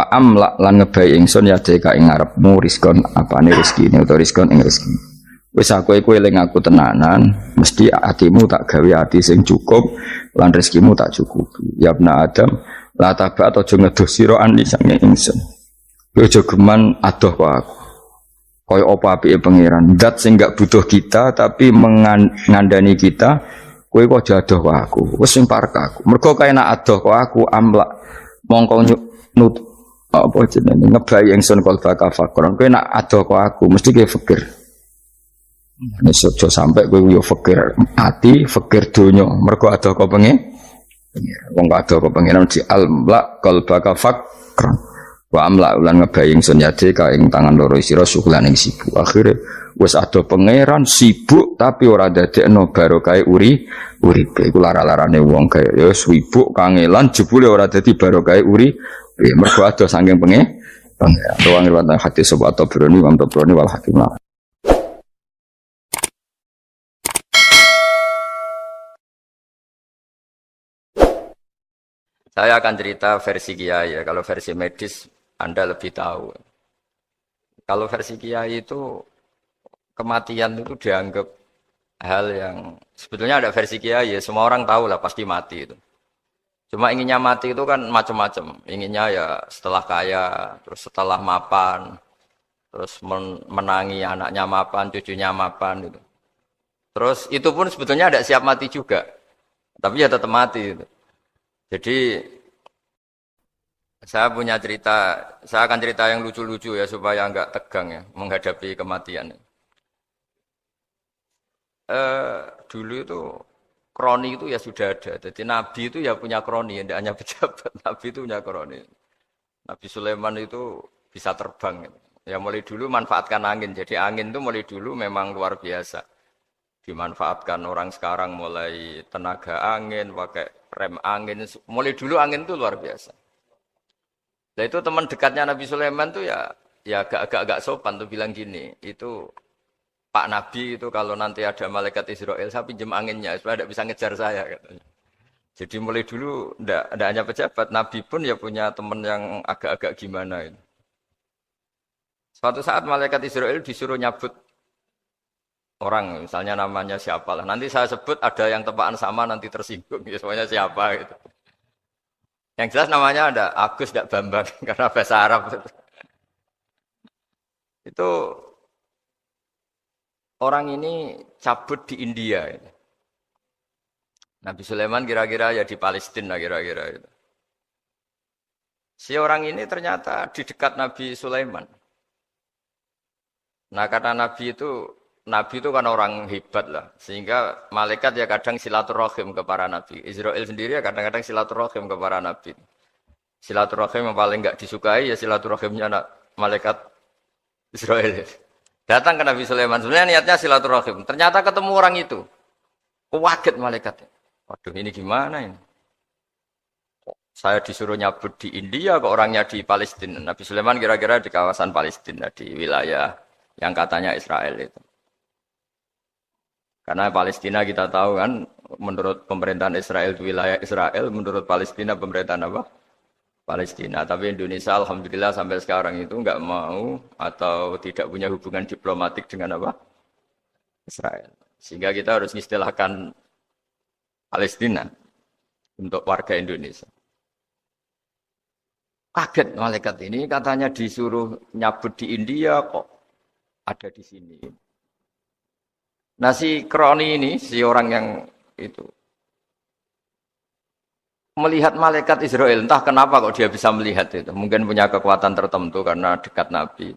amlak lan ngebayi ingsun ya deka ing ngarepmu rizkon apane rezekine utawa rizkon ing rezeki wis aku iku eling aku tenanan mesti atimu tak gawe ati sing cukup lan rezekimu tak cukupi ya ibna adam la tabat aja ngedoh sira ani sange ingsun aja geman adoh kok aku kaya apa apike pangeran zat sing gak butuh kita tapi mengandani kita kowe kok jadoh kok aku wis sing parek aku mergo kae nak adoh kok aku amlak mongko nut apa jenenge ngebayi ingsun kalbaka fakron kowe nak adoh kok aku mesti kowe fikir Nek aja sampai kowe yo fakir ati, fakir donya. Mergo ada kok pengen. Wong ada kok pengen di almla qalbaka fakran. Wa amla ulan ngebaying sun yade ka ing tangan loro sira syukulan ing sibuk. Akhire wis ada pangeran sibuk tapi ora dadekno barokah uripe. Iku lara-larane wong kaya ya sibuk kangelan jebule ora dadi barokah mergo ada saking pangeran. Ruang riwayat hadis sebab Tabrani Imam Tabrani wal Hakim. Saya akan cerita versi Kiai ya. Kalau versi medis Anda lebih tahu. Kalau versi Kiai itu kematian itu dianggap hal yang sebetulnya ada versi Kiai ya. Semua orang tahu lah pasti mati itu. Cuma inginnya mati itu kan macam-macam. Inginnya ya setelah kaya, terus setelah mapan, terus menangi anaknya mapan, cucunya mapan gitu. Terus itu pun sebetulnya ada siap mati juga. Tapi ya tetap mati gitu. Jadi saya punya cerita, saya akan cerita yang lucu-lucu ya supaya enggak tegang ya menghadapi kematian. Dulu itu kroni itu ya sudah ada. Jadi Nabi itu ya punya kroni, tidak hanya pejabat. Nabi itu punya kroni. Nabi Sulaiman itu bisa terbang. Ya mulai dulu manfaatkan angin. Jadi angin itu mulai dulu memang luar biasa. Dimanfaatkan orang sekarang mulai tenaga angin, pakai rem angin. Mulai dulu angin itu luar biasa. Nah itu teman dekatnya Nabi Sulaiman tuh ya agak sopan tuh bilang gini, itu Pak Nabi itu kalau nanti ada malaikat Israel saya pinjam anginnya supaya tidak bisa ngejar saya katanya. Jadi mulai dulu tidak hanya pejabat, Nabi pun ya punya teman yang agak-agak gimana itu. Suatu saat malaikat Israel disuruh nyabut orang, misalnya namanya siapa lah. Nanti saya sebut ada yang tepaan sama nanti tersinggung, ya semuanya siapa gitu. Yang jelas namanya ada Agus tidak Bambang karena bahasa Arab. Itu orang ini cabut di India. Nabi Sulaiman kira-kira ya di Palestina kira-kira itu. Si orang ini ternyata di dekat Nabi Sulaiman. Nah karena Nabi itu kan orang hebat lah, sehingga malaikat ya kadang silaturahim ke para nabi. Israel sendiri ya kadang-kadang silaturahim ke para nabi. Silaturahim yang paling enggak disukai ya silaturahimnya malaikat Israel. Datang ke Nabi Sulaiman, sebenarnya niatnya silaturahim. Ternyata ketemu orang itu. Kaget malaikatnya. Waduh ini gimana ini? Saya disuruh nyabut di India, kok orangnya di Palestina. Nabi Sulaiman kira-kira di kawasan Palestina, di wilayah yang katanya Israel itu. Karena Palestina kita tahu kan, menurut pemerintahan Israel itu wilayah Israel, menurut Palestina pemerintahan apa? Palestina. Tapi Indonesia alhamdulillah sampai sekarang itu enggak mau atau tidak punya hubungan diplomatik dengan apa? Israel. Sehingga kita harus mengistilahkan Palestina untuk warga Indonesia. Kaget malaikat ini katanya disuruh nyabut di India kok ada di sini. Nah si kroni ini, si orang yang itu melihat malaikat Israel, entah kenapa kok dia bisa melihat itu. Mungkin punya kekuatan tertentu karena dekat Nabi.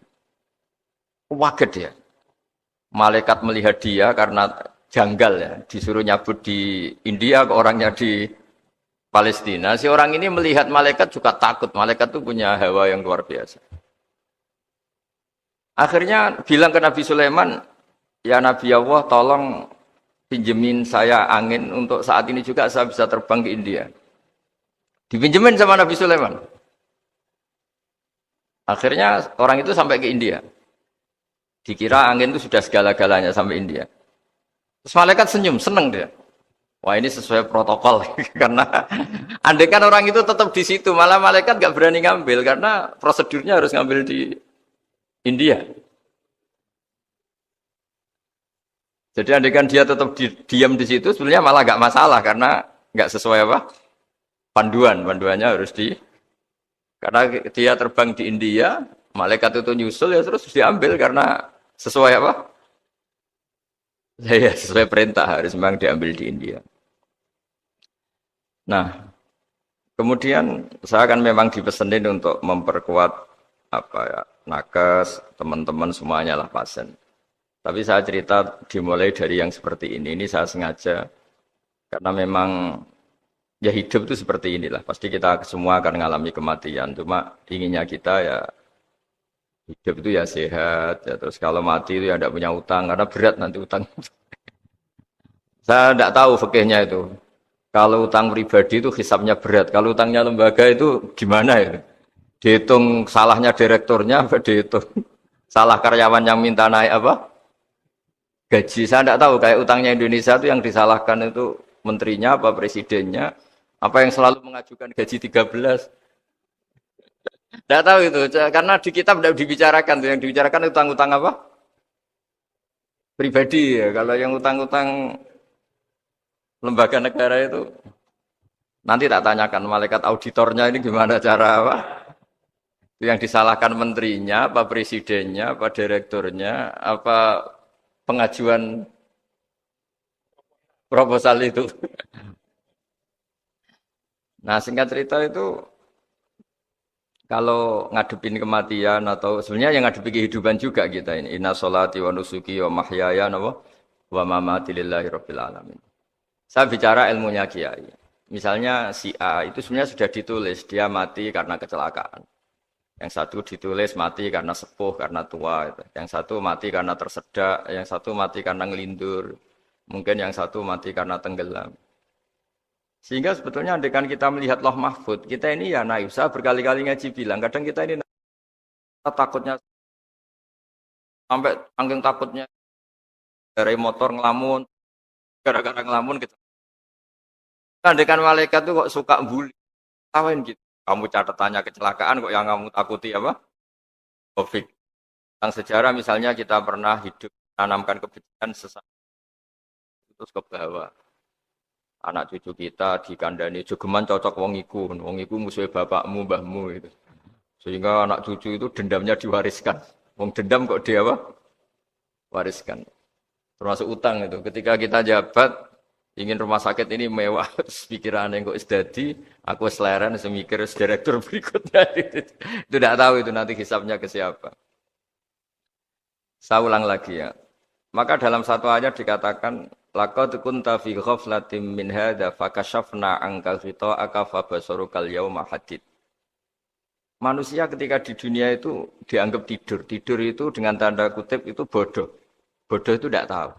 Kaget dia. Malaikat melihat dia karena janggal ya, disuruh nyabut di India ke orangnya di Palestina. Si orang ini melihat malaikat juga takut. Malaikat itu punya hawa yang luar biasa. Akhirnya bilang ke Nabi Sulaiman, ya Nabi Allah tolong pinjemin saya angin untuk saat ini juga saya bisa terbang ke India. Dipinjemin sama Nabi Sulaiman. Akhirnya orang itu sampai ke India. Dikira angin itu sudah segala-galanya sampai India. Terus malaikat senyum, seneng dia. Wah ini sesuai protokol. Karena andai kan orang itu tetap di situ, malah malaikat gak berani ngambil. Karena prosedurnya harus ngambil di India. Jadi andai kan dia tetap diam di situ, sebenarnya malah gak masalah. Karena gak sesuai apa? Panduannya harus karena dia terbang di India, malaikat itu nyusul ya terus diambil karena sesuai apa? Ya sesuai perintah harus memang diambil di India. Nah, kemudian saya akan memang dipesenin untuk memperkuat apa ya, nakes, teman-teman semuanya lah pasien. Tapi saya cerita dimulai dari yang seperti ini. Ini saya sengaja karena memang ya hidup itu seperti inilah. Pasti kita semua akan mengalami kematian. Cuma inginnya kita ya hidup itu ya sehat. Ya, terus kalau mati itu ya tidak punya utang karena berat nanti utang. Saya tidak tahu fikihnya itu. Kalau utang pribadi itu hisabnya berat. Kalau utangnya lembaga itu gimana ya? Dihitung salahnya direkturnya, apa dihitung salah karyawan yang minta naik apa? Gaji. Saya tidak tahu kayak utangnya Indonesia itu yang disalahkan itu menterinya apa presidennya, apa yang selalu mengajukan gaji 13. Tidak tahu itu karena di kitab tidak dibicarakan tuh, yang dibicarakan utang-utang apa? Pribadi ya. Kalau yang utang-utang lembaga negara itu nanti tak tanyakan malaikat auditornya ini gimana cara apa? Itu yang disalahkan menterinya, apa presidennya, apa direkturnya, apa pengajuan proposal itu. Nah, singkat cerita itu kalau ngadepin kematian atau sebenarnya yang ngadepi kehidupan juga kita ini. Inna sholati wa nusuki wa mahyaya wa mamati lillahi rabbil alamin. Saya bicara ilmunya kiai. Misalnya si A itu sebenarnya sudah ditulis dia mati karena kecelakaan. Yang satu ditulis mati karena sepuh, karena tua. Yang satu mati karena tersedak, yang satu mati karena ngelindur. Mungkin yang satu mati karena tenggelam. Sehingga sebetulnya andaikan kita melihat Loh Mahfud, kita ini ya naif. Saya berkali-kali ngaji bilang, kadang kita ini takutnya sampai angking takutnya dari motor ngelamun, gara-gara ngelamun kita. Andaikan malaikat itu kok suka bully, tawain gitu. Kamu catatannya kecelakaan kok yang kamu takuti apa? Covid. Tentang sejarah misalnya kita pernah hidup menanamkan kebencian sesama terus ke bawah. Anak cucu kita dikandani jogeman cocok wong iku musuhnya bapakmu, mbahmu itu. Sehingga anak cucu itu dendamnya diwariskan. Wong dendam kok dia apa? Wariskan. Termasuk utang itu. Ketika kita jabat ingin rumah sakit ini mewah, pikiran yang kok isdadi, aku seleren semikir direktur berikutnya. Itu tidak tahu itu nanti hisapnya ke siapa. Saya ulang lagi ya. Maka dalam satu ayat dikatakan laqad kunta fi ghaflatin min hadza fakashafna anka ghita'aka fabasarukal yauma hadid. Manusia ketika di dunia itu dianggap tidur. Tidur itu dengan tanda kutip itu bodoh. Bodoh itu tidak tahu.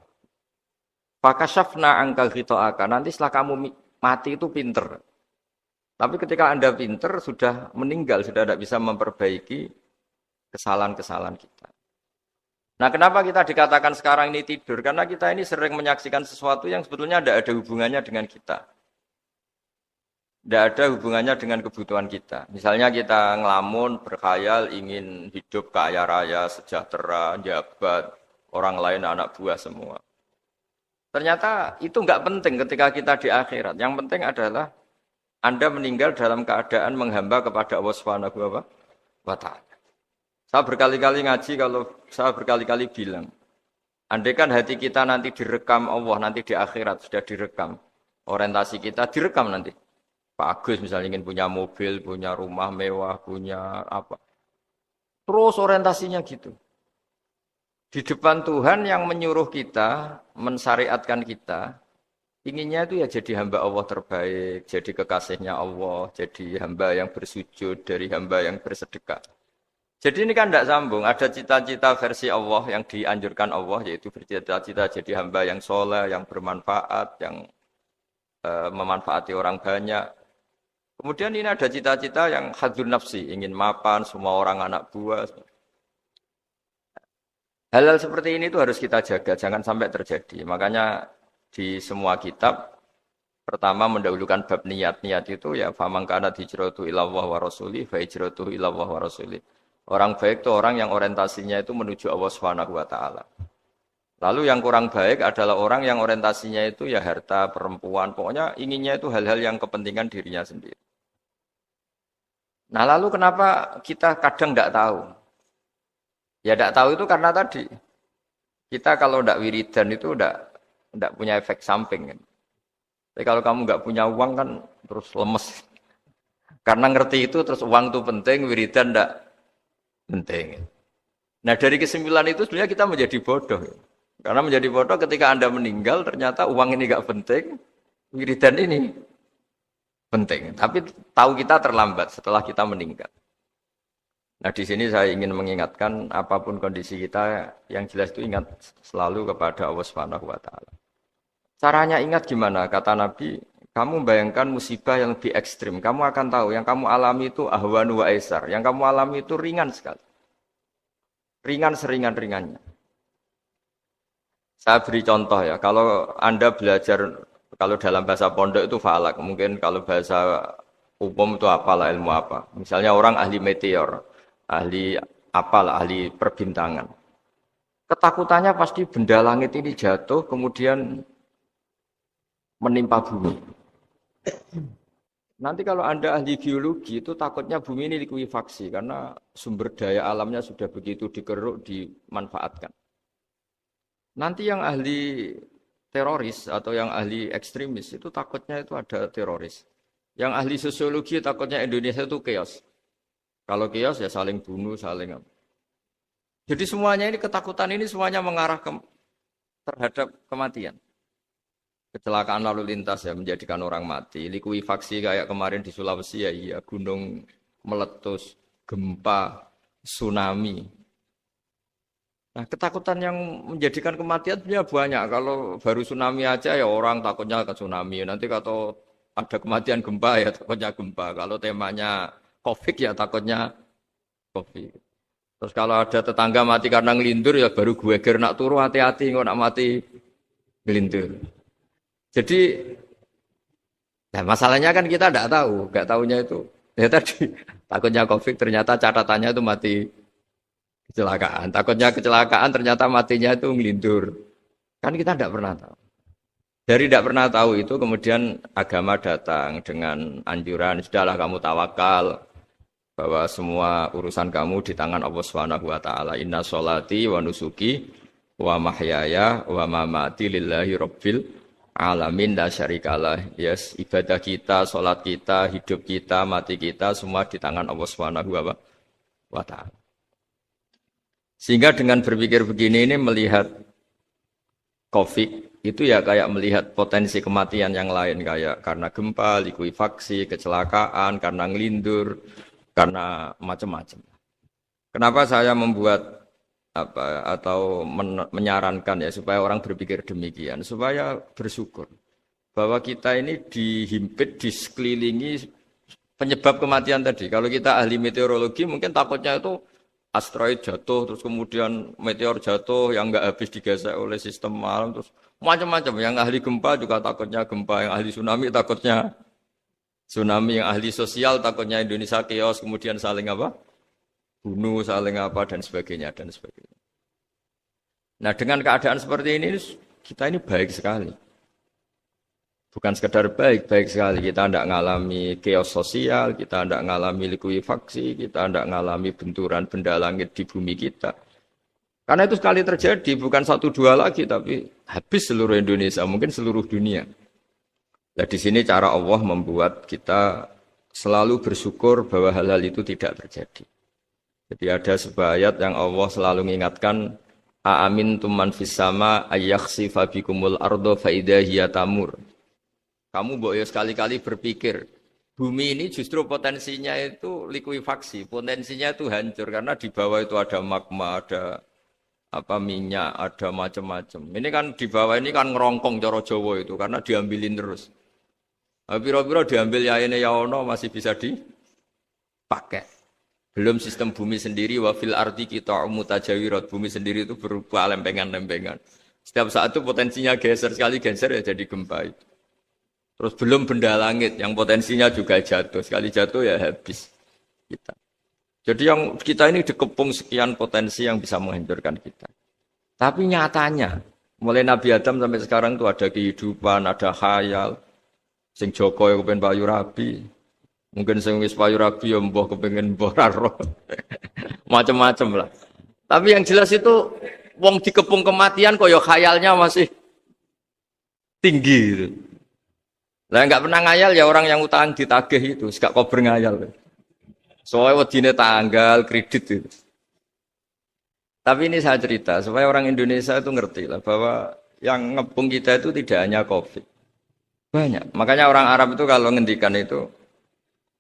Fakashafna angkal ghita'aka. Nanti setelah kamu mati itu pinter. Tapi ketika Anda pinter, sudah meninggal, sudah tidak bisa memperbaiki kesalahan-kesalahan kita. Nah, kenapa kita dikatakan sekarang ini tidur? Karena kita ini sering menyaksikan sesuatu yang sebetulnya tidak ada hubungannya dengan kita. Tidak ada hubungannya dengan kebutuhan kita. Misalnya kita ngelamun, berkhayal, ingin hidup kaya raya, sejahtera, jabat, orang lain anak buah semua. Ternyata itu enggak penting ketika kita di akhirat. Yang penting adalah Anda meninggal dalam keadaan menghamba kepada Allah Subhanahu wa Ta'ala. Saya berkali-kali ngaji kalau saya berkali-kali bilang, andaikan hati kita nanti direkam Allah, nanti di akhirat sudah direkam. Orientasi kita direkam nanti. Pak Agus misalnya ingin punya mobil, punya rumah mewah, punya apa. Terus orientasinya gitu. Di depan Tuhan yang menyuruh kita, mensyariatkan kita, inginnya itu ya jadi hamba Allah terbaik, jadi kekasihnya Allah, jadi hamba yang bersujud, dari hamba yang bersedekah. Jadi ini kan tidak sambung, ada cita-cita versi Allah yang dianjurkan Allah, yaitu bercita-cita jadi hamba yang soleh, yang bermanfaat, yang memanfaati orang banyak. Kemudian ini ada cita-cita yang hadzun nafsi, ingin mapan, semua orang anak buah. Hal-hal seperti ini itu harus kita jaga, jangan sampai terjadi. Makanya di semua kitab, pertama mendahulukan bab niat. Niat itu ya, faman kana hijratuhu ilallah wa rasulih, fa hijratuhu ilallah wa rasulih. Orang baik itu orang yang orientasinya itu menuju Allah Subhanahu wa Ta'ala. Lalu yang kurang baik adalah orang yang orientasinya itu ya harta, perempuan, pokoknya inginnya itu hal-hal yang kepentingan dirinya sendiri. Nah lalu kenapa kita kadang tidak tahu? Ya tidak tahu itu karena tadi, kita kalau tidak wiridan itu tidak punya efek samping. Kan? Tapi kalau kamu nggak punya uang kan terus lemes. Karena ngerti itu terus uang itu penting, wiridan tidak penting. Nah dari kesimpulan itu sebenarnya kita menjadi bodoh. Karena menjadi bodoh ketika Anda meninggal ternyata uang ini nggak penting, wiridan ini penting. Tapi tahu kita terlambat setelah kita meninggal. Nah di sini saya ingin mengingatkan apapun kondisi kita yang jelas itu ingat selalu kepada Allah Subhanahu wa taala. Caranya ingat gimana? Kata Nabi, kamu bayangkan musibah yang lebih ekstrim. Kamu akan tahu yang kamu alami itu ahwanu wa aisar. Yang kamu alami itu ringan sekali. Ringan seringan-ringannya. Saya beri contoh ya, kalau Anda belajar, kalau dalam bahasa pondok itu falak, mungkin kalau bahasa umum itu apalah ilmu apa. Misalnya orang ahli meteor, ahli apalah, ahli perbintangan. Ketakutannya pasti benda langit ini jatuh, kemudian menimpa bumi. Nanti kalau Anda ahli biologi itu takutnya bumi ini likuifaksi karena sumber daya alamnya sudah begitu dikeruk, dimanfaatkan. Nanti yang ahli teroris atau yang ahli ekstremis itu takutnya itu ada teroris. Yang ahli sosiologi takutnya Indonesia itu chaos. Kalau chaos ya saling bunuh, saling apa. Jadi semuanya ini ketakutan ini semuanya mengarah terhadap kematian. Kecelakaan lalu lintas ya menjadikan orang mati. Likuifaksi kayak kemarin di Sulawesi ya iya, gunung meletus, gempa, tsunami. Nah ketakutan yang menjadikan kematian sebenarnya banyak. Kalau baru tsunami aja ya orang takutnya ke tsunami. Nanti kalau ada kematian gempa ya takutnya gempa. Kalau temanya COVID ya takutnya COVID. Terus kalau ada tetangga mati karena ngelindur ya baru gue nak turu hati-hati nggak nak mati ngelindur. Jadi, nah masalahnya kan kita tidak tahu, nggak tahunya itu. Ya tadi takutnya COVID ternyata catatannya itu mati kecelakaan. Takutnya kecelakaan ternyata matinya itu ngelindur. Kan kita tidak pernah tahu. Dari tidak pernah tahu itu kemudian agama datang dengan anjuran sudahlah kamu tawakal bahwa semua urusan kamu di tangan Allah Subhanahu wa taala. Inna sholati wa nusuki wa mahyaya wa mamati lillahi rabbil alamin la syarikalah. Yes, ibadah kita, salat kita, hidup kita, mati kita semua di tangan Allah Subhanahu wa taala. Sehingga dengan berpikir begini ini melihat COVID itu ya kayak melihat potensi kematian yang lain kayak karena gempa, likuifaksi, kecelakaan, karena ngelindur, karena macam-macam. Kenapa saya membuat atau menyarankan ya supaya orang berpikir demikian, supaya bersyukur bahwa kita ini dihimpit, disekelilingi penyebab kematian tadi. Kalau kita ahli meteorologi mungkin takutnya itu asteroid jatuh, terus kemudian meteor jatuh yang nggak habis digesek oleh sistem alam, terus macam-macam. Yang ahli gempa juga takutnya gempa, yang ahli tsunami takutnya tsunami, yang ahli sosial takutnya Indonesia chaos, kemudian saling apa? Bunuh, saling apa, dan sebagainya, dan sebagainya. Nah, dengan keadaan seperti ini, kita ini baik sekali. Bukan sekedar baik, baik sekali. Kita tidak mengalami chaos sosial, kita tidak mengalami likuifaksi, kita tidak mengalami benturan benda langit di bumi kita. Karena itu sekali terjadi, bukan 1-2 lagi, tapi habis seluruh Indonesia, mungkin seluruh dunia. Nah, di sini cara Allah membuat kita selalu bersyukur bahwa hal-hal itu tidak terjadi. Jadi ada sebuah ayat yang Allah selalu mengingatkan, Aamintum man fis sama ayakhsifa bikumul ardo fa idza hiya tamur. Kamu boleh sekali-kali berpikir, bumi ini justru potensinya itu likuifaksi, potensinya itu hancur karena di bawah itu ada magma, ada minyak, ada macam-macam. Ini kan di bawah ini kan ngerongkong cara Jawa itu karena diambilin terus. Piro-piro diambil ya ini ya ono masih bisa dipakai. Belum sistem bumi sendiri wafil ardi kita mutajawirat, bumi sendiri itu berupa lempengan-lempengan. Setiap saat itu potensinya geser, sekali geser ya jadi gempa itu. Terus belum benda langit yang potensinya juga jatuh, sekali jatuh ya habis kita. Jadi yang kita ini dikepung sekian potensi yang bisa menghancurkan kita. Tapi nyatanya mulai Nabi Adam sampai sekarang itu ada kehidupan, ada khayal. Sing Joko yang kepengen payu rabi. Mungkin sing wis payu rabi ya mbah kepengin mbah roh. Macam-macam lah. Tapi yang jelas itu wong dikepung kematian kok ya khayalnya masih tinggi gitu. Lah enggak pernah ngayal ya orang yang utang ditagih itu, gak kober ngayal. Soalnya wedine tanggal kredit itu. Tapi ini saya cerita supaya orang Indonesia itu ngerti lah bahwa yang ngepung kita itu tidak hanya COVID. Banyak. Makanya orang Arab itu kalau ngendikan itu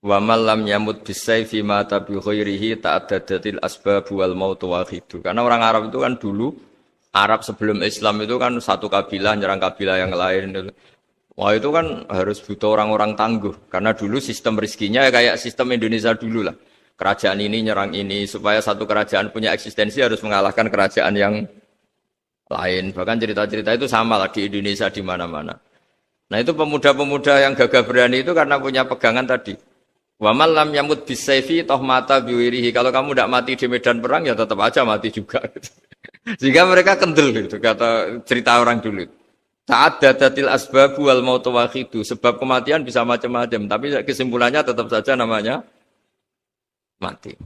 wa man lam yamut bisayfi mata bi ghairihi ta'addadatil asbab wal maut wahidu. Karena orang Arab itu kan dulu Arab sebelum Islam itu kan satu kabilah nyerang kabilah yang lain. Wah itu kan harus butuh orang-orang tangguh. Karena dulu sistem rizkinya ya kayak sistem Indonesia dulu lah. Kerajaan ini nyerang ini supaya satu kerajaan punya eksistensi harus mengalahkan kerajaan yang lain. Bahkan cerita-cerita itu sama lah di Indonesia di mana-mana. Nah itu pemuda-pemuda yang gagah berani itu karena punya pegangan tadi. Wa man lam yamut bisayfi toh mata biwirihi. Kalau kamu tidak mati di medan perang ya tetap aja mati juga. Sehingga mereka kendel gitu kata cerita orang dulu. Ta'addadatil asbab wal maut wahidu. Sebab kematian bisa macam-macam, tapi kesimpulannya tetap saja namanya mati.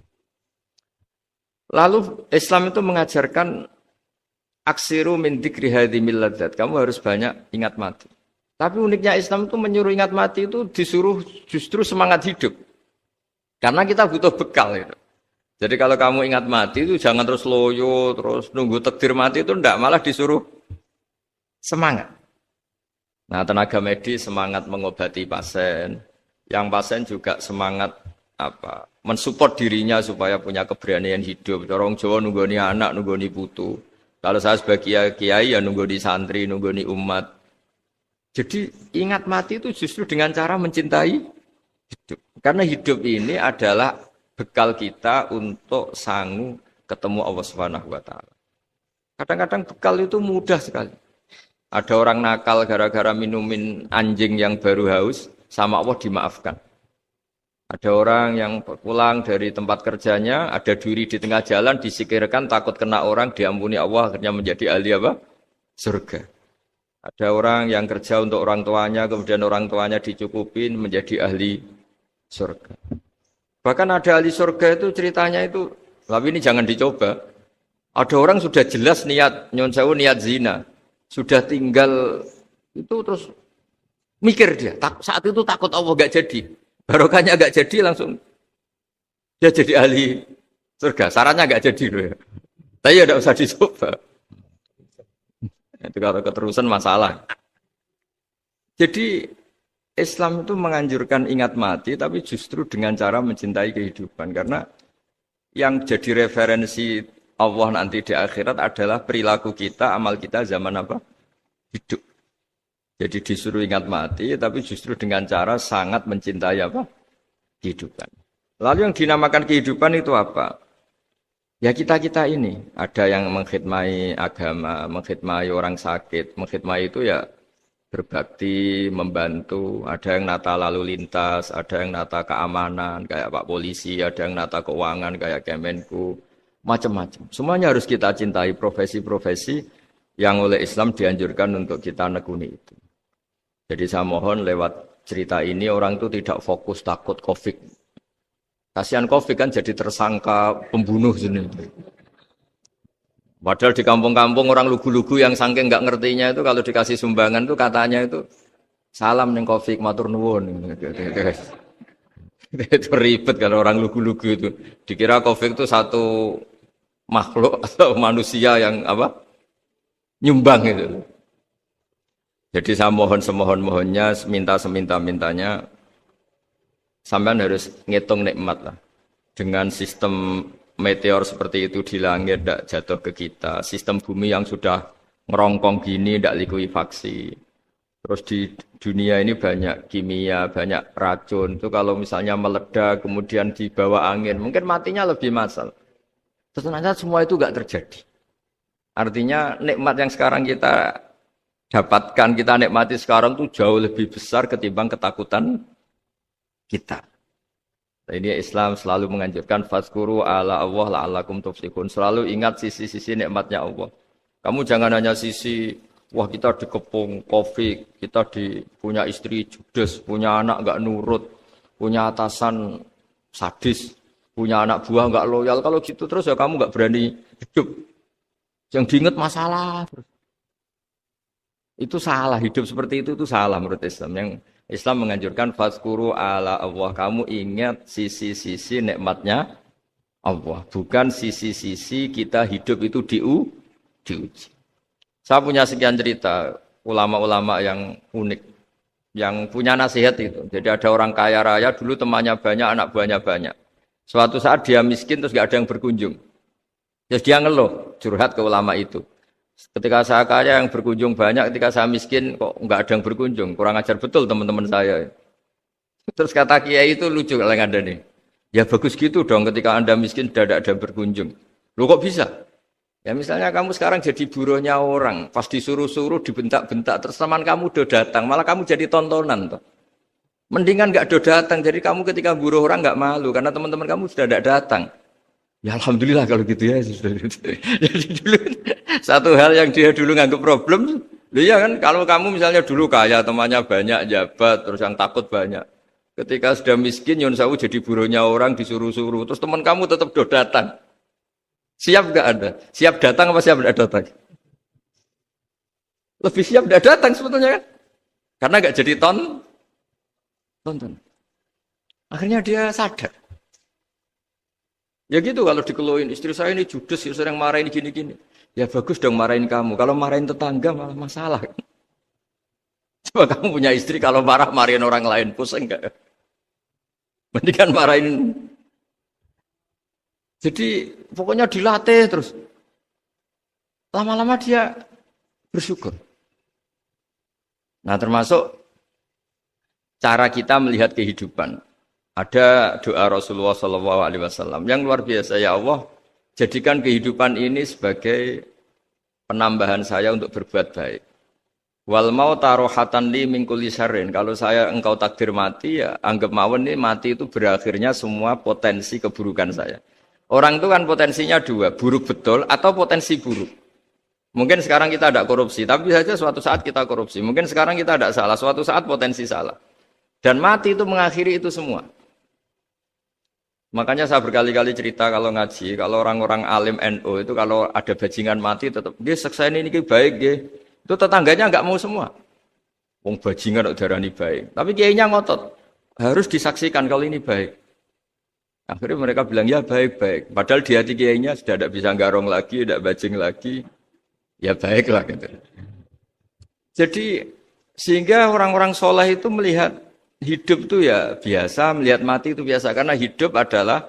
Lalu Islam itu mengajarkan aksiru min dzikri hadhimil ladzat. Kamu harus banyak ingat mati. Tapi uniknya Islam itu menyuruh ingat mati itu disuruh justru semangat hidup. Karena kita butuh bekal itu. Jadi kalau kamu ingat mati itu jangan terus loyo, terus nunggu takdir mati itu enggak, malah disuruh semangat. Nah, tenaga medis semangat mengobati pasien. Yang pasien juga semangat mensupport dirinya supaya punya keberanian hidup. Orang Jawa nunggoni anak, nunggoni putu. Kalau saya sebagai kiai ya nunggoni santri, nunggoni umat. Jadi ingat mati itu justru dengan cara mencintai hidup. Karena hidup ini adalah bekal kita untuk sanggup ketemu Allah Subhanahu wa taala. Kadang-kadang bekal itu mudah sekali. Ada orang nakal gara-gara minumin anjing yang baru haus, sama Allah dimaafkan. Ada orang yang pulang dari tempat kerjanya, ada duri di tengah jalan, disikirkan takut kena orang, diampuni Allah, akhirnya menjadi ahli apa? Surga. Ada orang yang kerja untuk orang tuanya, kemudian orang tuanya dicukupin menjadi ahli surga. Bahkan ada ahli surga itu ceritanya itu, tapi ini jangan dicoba. Ada orang sudah jelas niat, nyon sewu niat zina. Sudah tinggal itu terus mikir dia. Saat itu takut Allah gak jadi. Barokahnya gak jadi langsung dia jadi ahli surga. Sarannya gak jadi loh ya. Tapi ya gak usah dicoba. Itu kalau keterusan masalah. Jadi Islam itu menganjurkan ingat mati tapi justru dengan cara mencintai kehidupan. Karena yang jadi referensi Allah nanti di akhirat adalah perilaku kita, amal kita zaman apa? Hidup. Jadi disuruh ingat mati tapi justru dengan cara sangat mencintai apa? Kehidupan. Lalu yang dinamakan kehidupan itu apa? Ya kita-kita ini, ada yang mengkhidmati agama, mengkhidmati orang sakit, mengkhidmati itu ya berbakti, membantu, ada yang nata lalu lintas, ada yang nata keamanan, kayak Pak Polisi, ada yang nata keuangan, kayak Kemenku, macam-macam. Semuanya harus kita cintai, profesi-profesi yang oleh Islam dianjurkan untuk kita nekuni itu. Jadi saya mohon lewat cerita ini orang itu tidak fokus takut COVID. Kasihan COVID kan jadi tersangka pembunuh sini. Padahal di kampung-kampung orang lugu-lugu yang saking nggak ngertinya itu kalau dikasih sumbangan itu katanya itu salam neng COVID matur nuwun. Itu ribet kalau orang lugu-lugu itu. Dikira COVID itu satu makhluk atau manusia yang apa? Nyumbang itu. Jadi saya mohon semohon-mohonnya, minta seminta-mintanya. Sampean harus ngitung nikmat lah. Dengan sistem meteor seperti itu di langit tidak jatuh ke kita. Sistem bumi yang sudah ngerongkong gini tidak likuifaksi. Terus di dunia ini banyak kimia, banyak racun. Itu kalau misalnya meledak kemudian dibawa angin, mungkin matinya lebih massal. Ternyata semua itu tidak terjadi. Artinya nikmat yang sekarang kita dapatkan, kita nikmati sekarang itu jauh lebih besar ketimbang ketakutan kita. Ini Islam selalu menganjurkan fazkuru ala Allah la'allakum tuflihun. Selalu ingat sisi-sisi nikmatnya Allah. Kamu jangan hanya sisi wah kita dikepung Covid, kita punya istri judes, punya anak enggak nurut, punya atasan sadis, punya anak buah enggak loyal. Kalau gitu terus ya kamu enggak berani hidup. Yang diingat masalah terus. Itu salah, hidup seperti itu salah menurut Islam. Yang Islam menganjurkan fazkuru ala Allah, kamu ingat sisi-sisi nikmatnya Allah, bukan sisi-sisi kita hidup itu diuji. Saya punya sekian cerita ulama-ulama yang unik, yang punya nasihat itu. Jadi ada orang kaya raya, dulu temannya banyak, anak buahnya banyak. Suatu saat dia miskin terus gak ada yang berkunjung. Terus dia ngeluh, curhat ke ulama itu. Ketika saya kaya yang berkunjung banyak, ketika saya miskin kok nggak ada yang berkunjung. Kurang ajar betul teman-teman saya. Terus kata kiai itu lucu kalau yang ada nih. Ya bagus gitu dong ketika Anda miskin tidak ada berkunjung. Loh kok bisa? Ya misalnya kamu sekarang jadi buruhnya orang, pas disuruh-suruh, dibentak-bentak, terus teman kamu udah datang, malah kamu jadi tontonan. Toh. Mendingan nggak udah datang, jadi kamu ketika buruh orang nggak malu, karena teman-teman kamu sudah tidak datang. Ya Alhamdulillah kalau gitu ya. Jadi dulu satu hal yang dia dulu nganggap problem, loh ya kan kalau kamu misalnya dulu kaya, temannya banyak, jabat, terus yang takut banyak. Ketika sudah miskin, Yun Sawu jadi buruhnya orang disuruh-suruh. Terus teman kamu tetap do datang. Siap nggak Anda? Siap datang apa siap tidak datang? Lebih siap tidak datang sebetulnya kan? Karena nggak jadi tonton. Akhirnya dia sadar. Ya gitu kalau dikeluhin, istri saya ini judes, ya sering marahin gini-gini. Ya bagus dong marahin kamu. Kalau marahin tetangga malah masalah. Coba kamu punya istri kalau marahin orang lain, pusing nggak? Mendingan marahin. Jadi pokoknya dilatih terus. Lama-lama dia bersyukur. Nah termasuk cara kita melihat kehidupan. Ada doa Rasulullah SAW yang luar biasa. Ya Allah, jadikan kehidupan ini sebagai penambahan saya untuk berbuat baik. Wal mau tarohatan li min kulli syarrin. Kalau saya engkau takdir mati ya anggap mawon ini mati itu berakhirnya semua potensi keburukan saya. Orang itu kan potensinya dua, buruk betul atau potensi buruk. Mungkin sekarang kita tidak korupsi, tapi saja suatu saat kita korupsi. Mungkin sekarang kita tidak salah, suatu saat potensi salah. Dan mati itu mengakhiri itu semua. Makanya saya berkali-kali cerita kalau ngaji, kalau orang-orang alim NU itu kalau ada bajingan mati tetap dia seksa ini baik dia. Itu tetangganya enggak mau semua. Wong bajingan kok darani baik. Tapi kiainya ngotot. Harus disaksikan kalau ini baik. Akhirnya mereka bilang ya baik-baik. Padahal di hati kiainya sudah tidak bisa garong lagi, tidak bajing lagi. Ya baiklah gitu. Jadi sehingga orang-orang soleh itu melihat hidup itu ya biasa, melihat mati itu biasa. Karena hidup adalah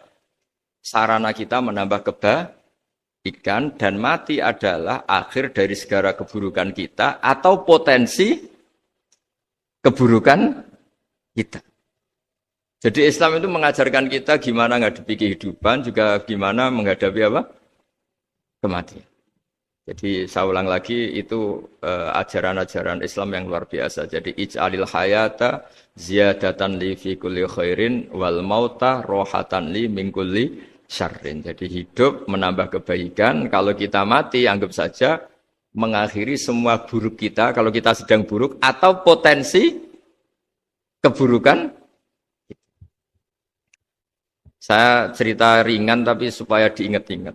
sarana kita menambah kebaikan dan mati adalah akhir dari segala keburukan kita atau potensi keburukan kita. Jadi Islam itu mengajarkan kita gimana menghadapi kehidupan, juga gimana menghadapi apa? Kematian. Jadi saya ulang lagi itu ajaran-ajaran Islam yang luar biasa. Jadi ij'alil hayata ziyadatan li fi kulli khairin wal mauta rohatan li min kulli syarrin. Jadi hidup menambah kebaikan, kalau kita mati anggap saja mengakhiri semua buruk kita kalau kita sedang buruk atau potensi keburukan. Saya cerita ringan tapi supaya diingat-ingat.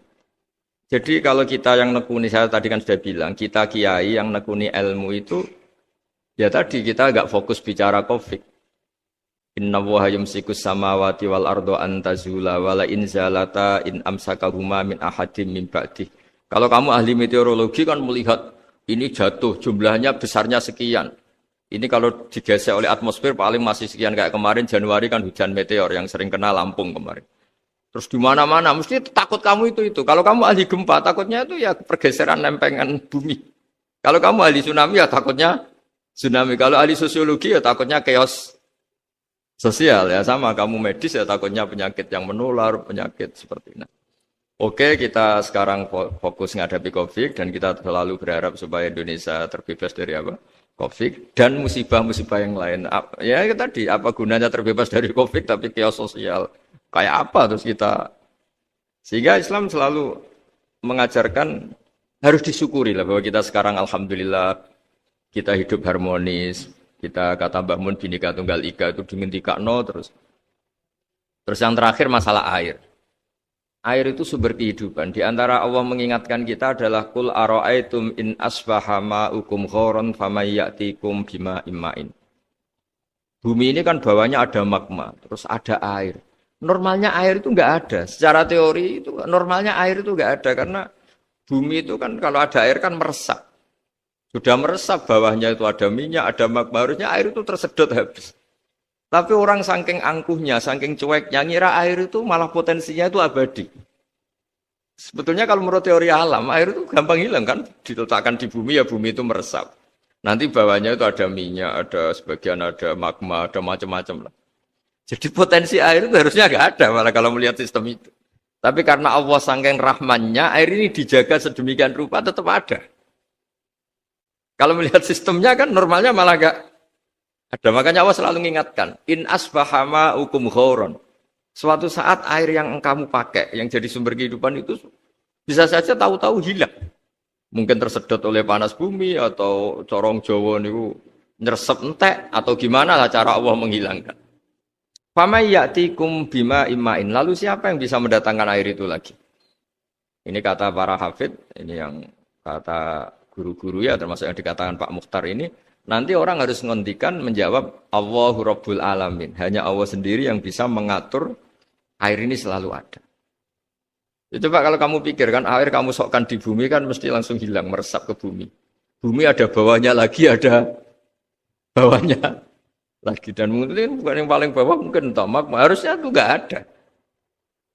Jadi kalau kita yang nekuni, saya tadi kan sudah bilang, kita kiai yang nekuni ilmu itu, ya tadi kita agak fokus bicara COVID. Inna waha yumsikus samawati wal ardo antazula wala inzalata in amsakahuma min ahadim min ba'dih. Kalau kamu ahli meteorologi kan melihat ini jatuh, jumlahnya besarnya sekian. Ini kalau digesek oleh atmosfer paling masih sekian, kayak kemarin Januari kan hujan meteor yang sering kena Lampung kemarin. Terus di mana-mana mesti takut kamu itu. Kalau kamu ahli gempa takutnya itu ya pergeseran lempengan bumi. Kalau kamu ahli tsunami ya takutnya tsunami. Kalau ahli sosiologi ya takutnya chaos sosial ya, sama kamu medis ya takutnya penyakit yang menular, penyakit seperti ini. Oke, kita sekarang fokus menghadapi COVID dan kita selalu berharap supaya Indonesia terbebas dari apa? COVID dan musibah-musibah yang lain. Ya tadi apa gunanya terbebas dari COVID tapi chaos sosial kayak apa terus kita. Sehingga Islam selalu mengajarkan harus disyukuri lah bahwa kita sekarang alhamdulillah kita hidup harmonis. Kita kata Mbah Mun Bhinneka Tunggal Ika itu dingentikakno terus. Terus yang terakhir masalah air. Air itu sumber kehidupan. Di antara Allah mengingatkan kita adalah kul ara'aitum in asbaha ma'ukum ghoron famay ya'tikum bima imma'in. Bumi ini kan bawahnya ada magma, terus ada air. Normalnya air itu nggak ada. Secara teori itu normalnya air itu nggak ada karena bumi itu kan kalau ada air kan meresap. Sudah meresap bawahnya itu ada minyak, ada magma, harusnya air itu tersedot habis. Tapi orang saking angkuhnya, saking cueknya, ngira air itu malah potensinya itu abadi. Sebetulnya kalau menurut teori alam, air itu gampang hilang kan, diletakkan di bumi ya bumi itu meresap. Nanti bawahnya itu ada minyak, ada sebagian ada magma, ada macam-macam lah. Jadi potensi air itu harusnya nggak ada malah kalau melihat sistem itu. Tapi karena Allah saking rahmannya, air ini dijaga sedemikian rupa tetap ada. Kalau melihat sistemnya kan normalnya malah nggak ada. Makanya Allah selalu mengingatkan, in asbahama ukum khauron. Suatu saat air yang kamu pakai, yang jadi sumber kehidupan itu bisa saja tahu-tahu hilang. Mungkin tersedot oleh panas bumi atau corong Jawa niku nyeresep entek atau gimana lah cara Allah menghilangkan. Fama ya'tikum bima imain. Lalu siapa yang bisa mendatangkan air itu lagi? Ini kata para hafid, ini yang kata guru-guru ya termasuk yang dikatakan Pak Mukhtar ini, nanti orang harus ngendikan menjawab Allahu Rabbul Alamin. Hanya Allah sendiri yang bisa mengatur air ini selalu ada. Ya, coba kalau kamu pikirkan air kamu sokkan di bumi kan mesti langsung hilang, meresap ke bumi. Bumi ada bawahnya lagi, ada bawahnya lagi. Dan mungkin bukan yang paling bawah mungkin tomak, harusnya itu nggak ada.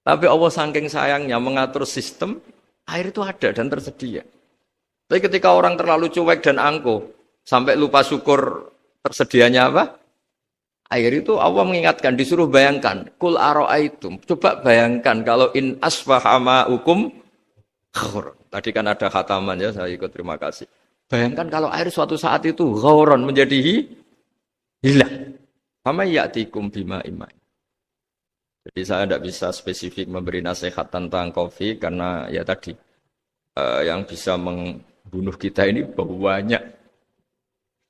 Tapi Allah saking sayangnya mengatur sistem, air itu ada dan tersedia. Tapi ketika orang terlalu cuek dan angkuh, sampai lupa syukur tersedianya apa? Air itu Allah mengingatkan, disuruh bayangkan. Kul aro'aitum. Coba bayangkan kalau in asfahama hukum khawr. Tadi kan ada khataman ya, saya ikut terima kasih. Bayangkan kalau air suatu saat itu khawron menjadi hilang. Fama ya'tikum bima imai. Jadi saya tidak bisa spesifik memberi nasihat tentang kopi karena ya tadi yang bisa membunuh kita ini banyak.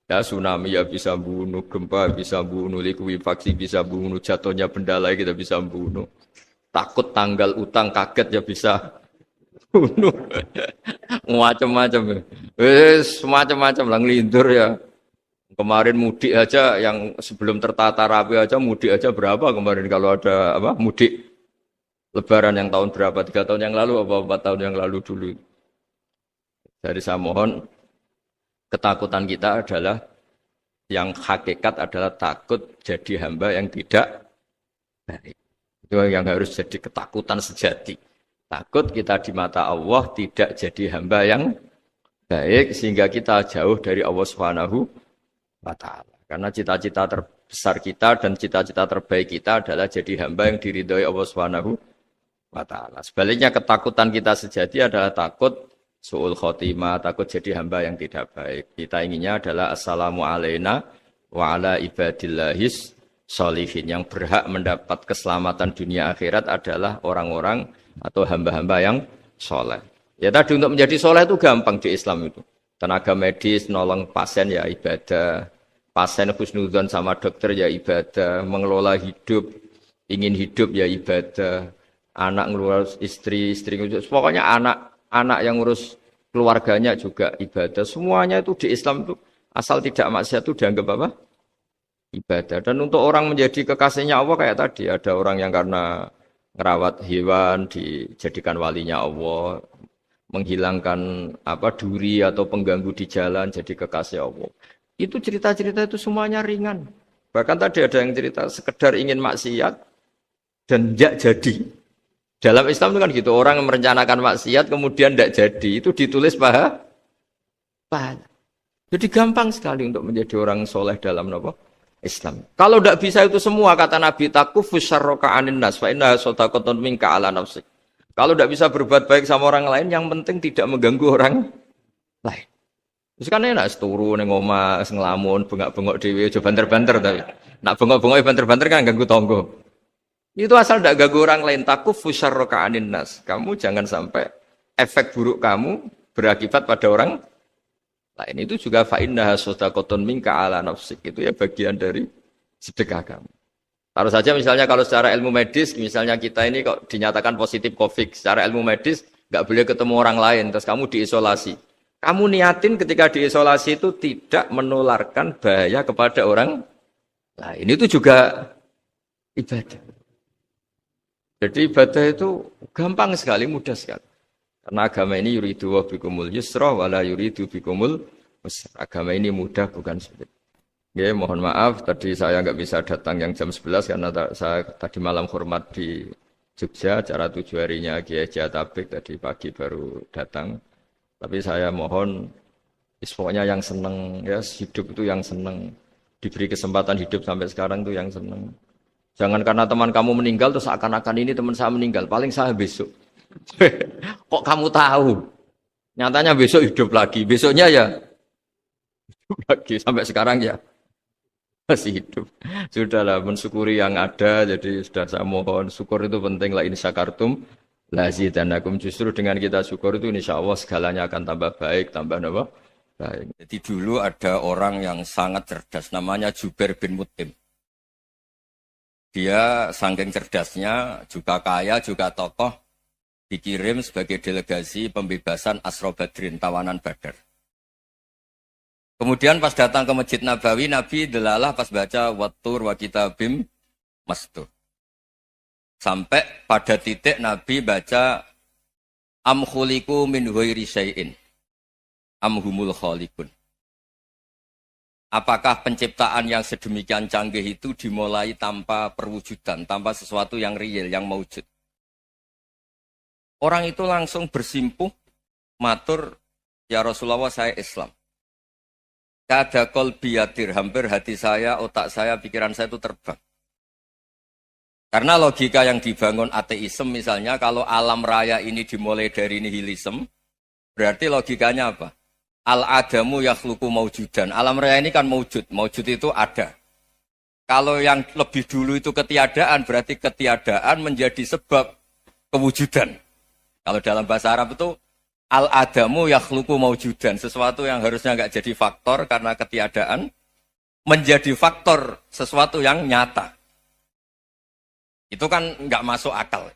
Ya tsunami ya bisa bunuh, gempa bisa bunuh, likuifaksi bisa bunuh, jatuhnya benda lain kita bisa bunuh. Takut tanggal utang kaget ya bisa bunuh. Macam-macam. Semacam-macam lah ngelindur ya. Kemarin mudik aja yang sebelum tertata rapi aja mudik aja berapa kemarin kalau ada apa mudik Lebaran yang tahun berapa 3 tahun yang lalu apa 4 tahun yang lalu dulu. Jadi saya mohon ketakutan kita adalah yang hakikat adalah takut jadi hamba yang tidak baik. Itu yang harus jadi ketakutan sejati. Takut kita di mata Allah tidak jadi hamba yang baik sehingga kita jauh dari Allah Subhanahu wa ta'ala. Karena cita-cita terbesar kita dan cita-cita terbaik kita adalah jadi hamba yang diridhoi Allah Subhanahu wa ta'ala. Sebaliknya ketakutan kita sejati adalah takut su'ul khotimah, takut jadi hamba yang tidak baik. Kita inginnya adalah assalamu alaina wa ala ibadillahis sholihin. Yang berhak mendapat keselamatan dunia akhirat adalah orang-orang atau hamba-hamba yang soleh. Ya tadi untuk menjadi soleh itu gampang di Islam itu. Tenaga medis, nolong pasien ya ibadah. Pasien husnudzon sama dokter ya ibadah. Mengelola hidup, ingin hidup ya ibadah. Anak ngurus istri ngurus. Pokoknya anak yang ngurus keluarganya juga ibadah. Semuanya itu di Islam itu asal tidak maksiat itu dianggap apa? Ibadah. Dan untuk orang menjadi kekasihnya Allah kayak tadi. Ada orang yang karena ngerawat hewan dijadikan walinya Allah. Menghilangkan apa duri atau pengganggu di jalan jadi kekasih Allah. Itu cerita-cerita itu semuanya ringan. Bahkan tadi ada yang cerita sekedar ingin maksiat dan tidak jadi. Dalam Islam itu kan gitu, orang yang merencanakan maksiat kemudian tidak jadi, itu ditulis pahala. Jadi gampang sekali untuk menjadi orang soleh dalam apa? Islam. Kalau tidak bisa itu semua kata Nabi takufus syarroka anin nas fa inna sadaqatun minka ala nafsik. Kalau tidak bisa berbuat baik sama orang lain, yang penting tidak mengganggu orang lain. Terus kan enak seturu ning omah ngelamun, bengak-bengok dhewe aja banter-banter tapi. Nak bengok-bengok banter-banter kan ganggu tonggo. Itu asal tidak ganggu orang lain. Takufus syarroka anin nas. Kamu jangan sampai efek buruk kamu berakibat pada orang lain. Itu juga fa innaha sadaqatun minka ala nafsik. Itu ya bagian dari sedekah kamu. Taruh saja misalnya kalau secara ilmu medis, misalnya kita ini kok dinyatakan positif COVID, secara ilmu medis nggak boleh ketemu orang lain, terus kamu diisolasi. Kamu niatin ketika diisolasi itu tidak menularkan bahaya kepada orang lain. Itu juga ibadah. Jadi ibadah itu gampang sekali, mudah sekali. Karena agama ini yuridu wa bikumul yusra wala yuridu bikumul usra. Agama ini mudah bukan sulit. Ya, mohon maaf tadi saya nggak bisa datang yang jam 11 karena saya tadi malam hormat di Jogja, acara 7 harinya Kiai Haji Atabik tadi pagi baru datang. Tapi saya mohon pokoknya yang seneng ya hidup itu yang seneng, diberi kesempatan hidup sampai sekarang itu yang seneng. Jangan karena teman kamu meninggal terus akan-akan ini teman saya meninggal, paling saya besok. Kok kamu tahu? Nyatanya besok hidup lagi, besoknya ya hidup lagi sampai sekarang ya masih hidup. Sudahlah mensyukuri yang ada, jadi sudah saya mohon syukur itu penting lah, ini syakartum lazidanakum, justru dengan kita syukur itu insya Allah segalanya akan tambah baik, tambah apa? Baik. Jadi dulu ada orang yang sangat cerdas, namanya Jubair bin Mut'im. Dia saking cerdasnya, juga kaya, juga tokoh, dikirim sebagai delegasi pembebasan Asra Badrin, tawanan Badar. Kemudian pas datang ke Masjid Nabawi, Nabi delalah pas baca Wattur wa kitabim mastur. Sampai pada titik Nabi baca Am khuliqu min ghairi syai'in am humul khaliqun. Apakah penciptaan yang sedemikian canggih itu dimulai tanpa perwujudan, tanpa sesuatu yang real, yang maujud? Orang itu langsung bersimpuh, matur, ya Rasulullah saya Islam. Kada qalbi yatir, hampir hati saya, otak saya, pikiran saya itu terbang. Karena logika yang dibangun ateisme misalnya, kalau alam raya ini dimulai dari nihilisme, berarti logikanya apa? Al-adamu yakhluqu maujudan. Alam raya ini kan maujud, maujud itu ada. Kalau yang lebih dulu itu ketiadaan, berarti ketiadaan menjadi sebab kewujudan. Kalau dalam bahasa Arab itu, al-adamu yakhluqu maujudan. Sesuatu yang harusnya nggak jadi faktor karena ketiadaan, menjadi faktor sesuatu yang nyata. Itu kan nggak masuk akal.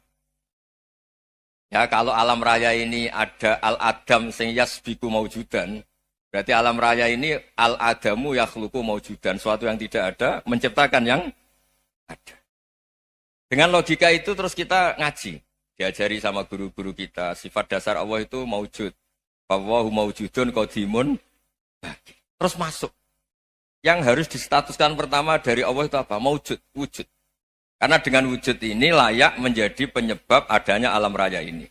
Ya, kalau alam raya ini ada al-adam sing yasbiku maujudan, berarti alam raya ini al-adamu yakhluqu maujudan, sesuatu yang tidak ada menciptakan yang ada. Dengan logika itu terus kita ngaji, diajari sama guru-guru kita, sifat dasar Allah itu maujud. Wallahu maujudun qadimun. Terus masuk. Yang harus distatuskan pertama dari Allah itu apa? Maujud, wujud. Karena dengan wujud ini layak menjadi penyebab adanya alam raya ini.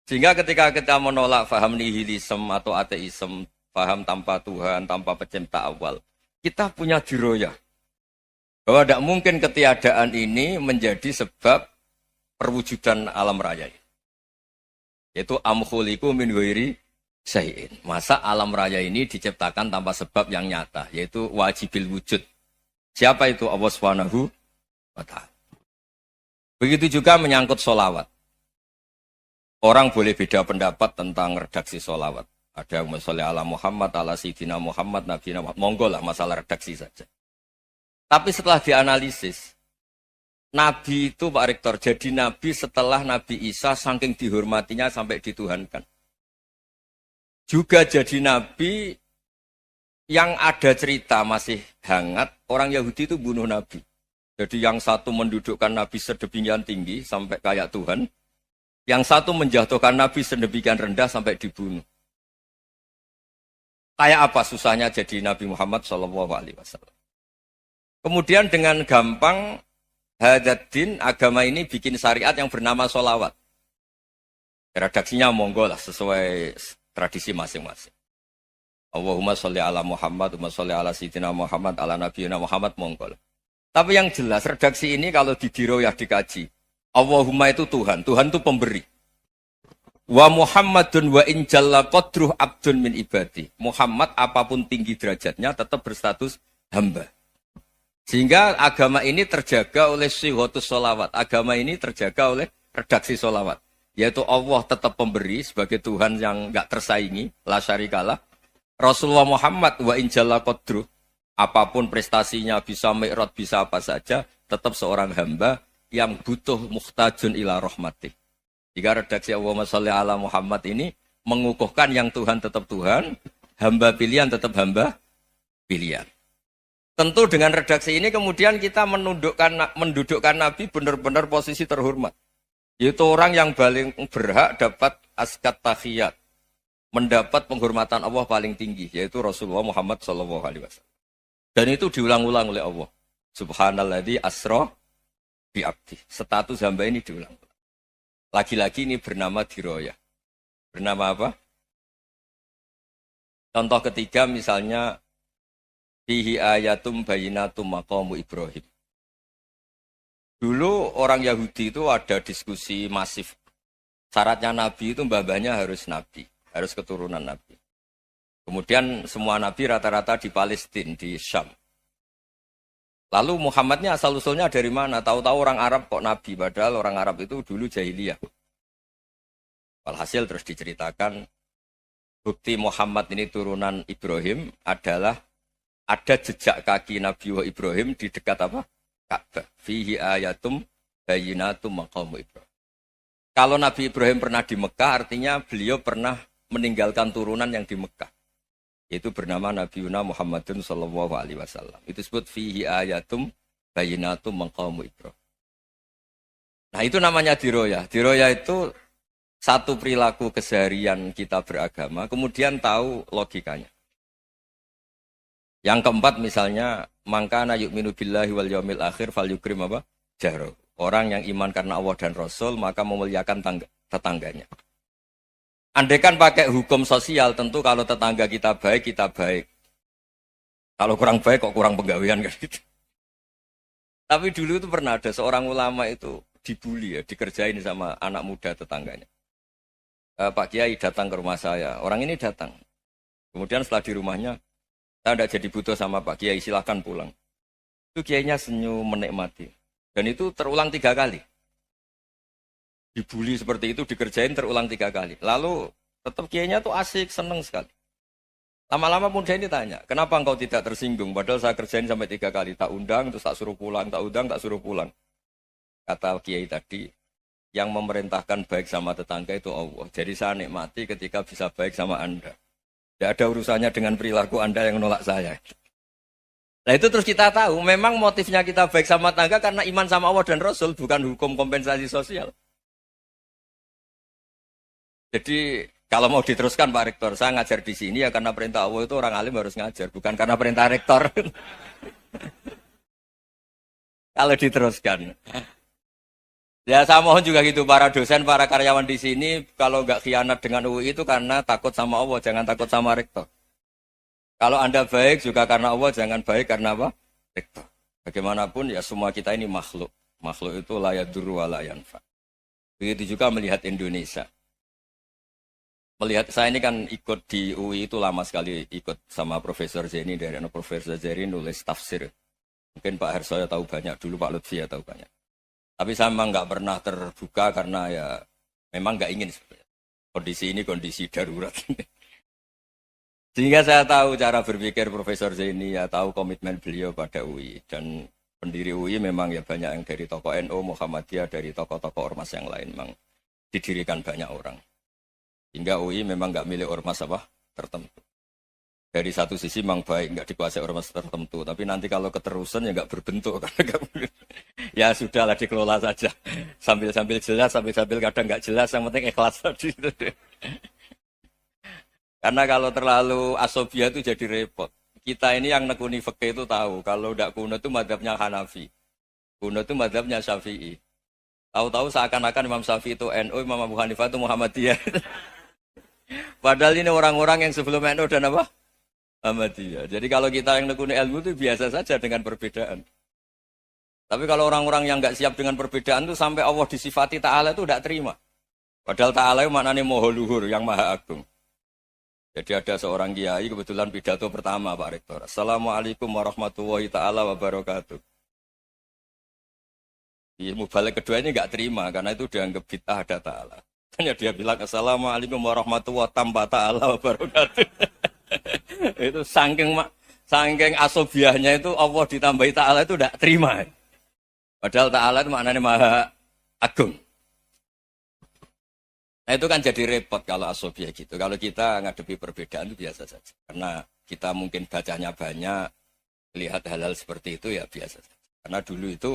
Sehingga ketika kita menolak faham nihilisme atau ateisme, faham tanpa Tuhan, tanpa pencipta awal, kita punya diroyah. Bahwa tidak mungkin ketiadaan ini menjadi sebab perwujudan alam raya ini. Yaitu amkhuliku min ghairi syai'in. Masa alam raya ini diciptakan tanpa sebab yang nyata, yaitu wajibil wujud. Siapa itu? Allah Subhanahu wa ta'ala. Begitu juga menyangkut sholawat. Orang boleh beda pendapat tentang redaksi sholawat. Ada yang sholli ala Muhammad, ala Sayyidina Muhammad, Nabi Muhammad. Monggo lah masalah redaksi saja. Tapi setelah dianalisis, Nabi itu Pak Rektor, jadi Nabi setelah Nabi Isa saking dihormatinya sampai dituhankan. Juga jadi Nabi yang ada cerita masih hangat, orang Yahudi itu bunuh Nabi. Jadi yang satu mendudukkan Nabi sedemikian tinggi sampai kayak Tuhan. Yang satu menjatuhkan Nabi sedemikian rendah sampai dibunuh. Kayak apa susahnya jadi Nabi Muhammad SAW. Kemudian dengan gampang Hadaddin agama ini bikin syariat yang bernama sholawat. Redaksinya monggo lah sesuai tradisi masing-masing. Allahumma sholli ala Muhammad, Allahumma sholli ala Sayyidina Muhammad, ala Nabiyina Muhammad, monggo lah. Tapi yang jelas redaksi ini kalau didiroyah dikaji, Allahumma itu Tuhan, Tuhan itu pemberi. Wa Muhammadun wa in jalla qadruh abdun min ibadi. Muhammad apapun tinggi derajatnya tetap berstatus hamba. Sehingga agama ini terjaga oleh syihotus sholawat. Agama ini terjaga oleh redaksi sholawat. Yaitu Allah tetap pemberi sebagai Tuhan yang enggak tersaingi, la syarikalah. Rasulullah Muhammad wa in jalla qadruh. Apapun prestasinya, bisa mi'raj, bisa apa saja, tetap seorang hamba yang butuh muhtajun ila rahmatih. Jika redaksi Allahumma sholli ala Muhammad ini mengukuhkan yang Tuhan tetap Tuhan, hamba pilihan tetap hamba pilihan. Tentu dengan redaksi ini kemudian kita mendudukkan Nabi benar-benar posisi terhormat. Yaitu orang yang paling berhak dapat askat tahiyat. Mendapat penghormatan Allah paling tinggi. Yaitu Rasulullah Muhammad SAW. Dan itu diulang-ulang oleh Allah. Subhanalladzi asra bi'abdi. Status hamba ini diulang. Lagi-lagi ini bernama diroyah. Bernama apa? Contoh ketiga misalnya fihi ayatum bayinatum maqamu Ibrahim. Dulu orang Yahudi itu ada diskusi masif. Syaratnya Nabi itu mbah-mbahnya harus Nabi. Harus keturunan Nabi. Kemudian semua Nabi rata-rata di Palestina, di Syam. Lalu Muhammadnya asal-usulnya dari mana? Tahu-tahu orang Arab kok Nabi. Padahal orang Arab itu dulu jahiliyah. Walhasil terus diceritakan bukti Muhammad ini turunan Ibrahim adalah ada jejak kaki Nabi Ibrahim di dekat apa? Ka'bah. Fihi ayatum bayinatum maqamu Ibrahim. Kalau Nabi Ibrahim pernah di Mekah, artinya beliau pernah meninggalkan turunan yang di Mekah. Itu bernama Nabi Muhammadun sallallahu alaihi wasallam. Itu disebut fihi ayatum bayinatum maqamu Ibrahim. Nah, itu namanya diroyah. Diroyah itu satu perilaku keseharian kita beragama, kemudian tahu logikanya. Yang keempat misalnya, mangkana yu'minu billahi wal yaumil akhir fal yukrim apa? Jaro. Orang yang iman karena Allah dan Rasul, maka memuliakan tetangganya. Andaikan pakai hukum sosial, tentu kalau tetangga kita baik, kita baik. Kalau kurang baik, kok kurang penggawean kan gitu. Tapi dulu itu pernah ada seorang ulama itu dibully ya, dikerjain sama anak muda tetangganya. Pak Kiai datang ke rumah saya, orang ini datang. Kemudian setelah di rumahnya, saya tidak jadi butuh sama Pak Kiai, silahkan pulang. Itu Kiainya senyum menikmati. Dan itu terulang 3 kali. Dibully seperti itu, dikerjain terulang 3 kali. Lalu tetap Kiainya tuh asik, seneng sekali. Lama-lama pun dia ini tanya, kenapa engkau tidak tersinggung? Padahal saya kerjain sampai 3 kali. Tak undang, terus tak suruh pulang, tak undang, tak suruh pulang. Kata Kiai tadi, yang memerintahkan baik sama tetangga itu Allah. Jadi saya nikmati ketika bisa baik sama Anda. Tidak ada urusannya dengan perilaku Anda yang menolak saya. Nah itu terus kita tahu, memang motifnya kita baik sama tetangga karena iman sama Allah dan Rasul, bukan hukum kompensasi sosial. Jadi kalau mau diteruskan Pak Rektor, saya ngajar di sini ya karena perintah Allah itu orang alim harus ngajar, bukan karena perintah Rektor. Kalau diteruskan. Ya saya mohon juga gitu, para dosen, para karyawan di sini, kalau nggak khianat dengan UI itu karena takut sama Allah, jangan takut sama Rektor. Kalau Anda baik juga karena Allah, jangan baik karena apa? Rektor. Bagaimanapun ya semua kita ini makhluk. Makhluk itu la yadurru wa la yanfa. Begitu juga melihat Indonesia. Melihat saya ini kan ikut di UI itu lama sekali, ikut sama Profesor Zeni, dari Profesor Zeni nulis tafsir. Mungkin Pak Hersoyo tahu banyak, dulu Pak Lutfi ya tahu banyak. Tapi saya memang nggak pernah terbuka karena ya memang nggak ingin sebenarnya. Kondisi ini kondisi darurat. Sehingga saya tahu cara berpikir Profesor Zeni, ya tahu komitmen beliau pada UI. Dan pendiri UI memang ya banyak yang dari tokoh NU, Muhammadiyah, dari tokoh-tokoh ormas yang lain. Memang didirikan banyak orang. Hingga UI memang nggak milik ormas apa tertentu. Dari satu sisi memang baik, nggak dikuasai ormas tertentu. Tapi nanti kalau keterusan ya nggak berbentuk. Ya sudahlah dikelola saja. Sambil-sambil jelas, sambil-sambil kadang nggak jelas. Yang penting ikhlas tadi. Karena kalau terlalu asobia itu jadi repot. Kita ini yang nekuni fikih itu tahu. Kalau tidak kuno itu madhabnya Hanafi. Kuno itu madhabnya Syafi'i. Tahu-tahu seakan-akan Imam Syafi'i itu NU, Imam Abu Hanifah itu Muhammadiyah. Padahal ini orang-orang yang sebelum NU dan apa? Muhammadiyah. Jadi kalau kita yang nekuni ilmu itu biasa saja dengan perbedaan. Tapi kalau orang-orang yang nggak siap dengan perbedaan itu sampai Allah disifati Ta'ala itu tidak terima. Padahal Ta'ala itu maknanya Maha Luhur, yang Maha Agung. Jadi ada seorang kiai kebetulan pidato pertama Pak Rektor. Assalamualaikum warahmatullahi ta'ala wabarakatuh. Ilmu balik kedua ini nggak terima karena itu dianggap bid'ah ada Ta'ala. Hanya dia bilang Assalamualaikum warahmatullahi ta'ala wabarakatuh. Itu saking asobiahnya itu Allah ditambahi Ta'ala itu tidak terima. Padahal Ta'ala itu maknanya Maha Agung. Nah itu kan jadi repot kalau asobiah gitu. Kalau kita ngadepi perbedaan itu biasa saja. Karena kita mungkin bacanya banyak, lihat hal-hal seperti itu ya biasa saja. Karena dulu itu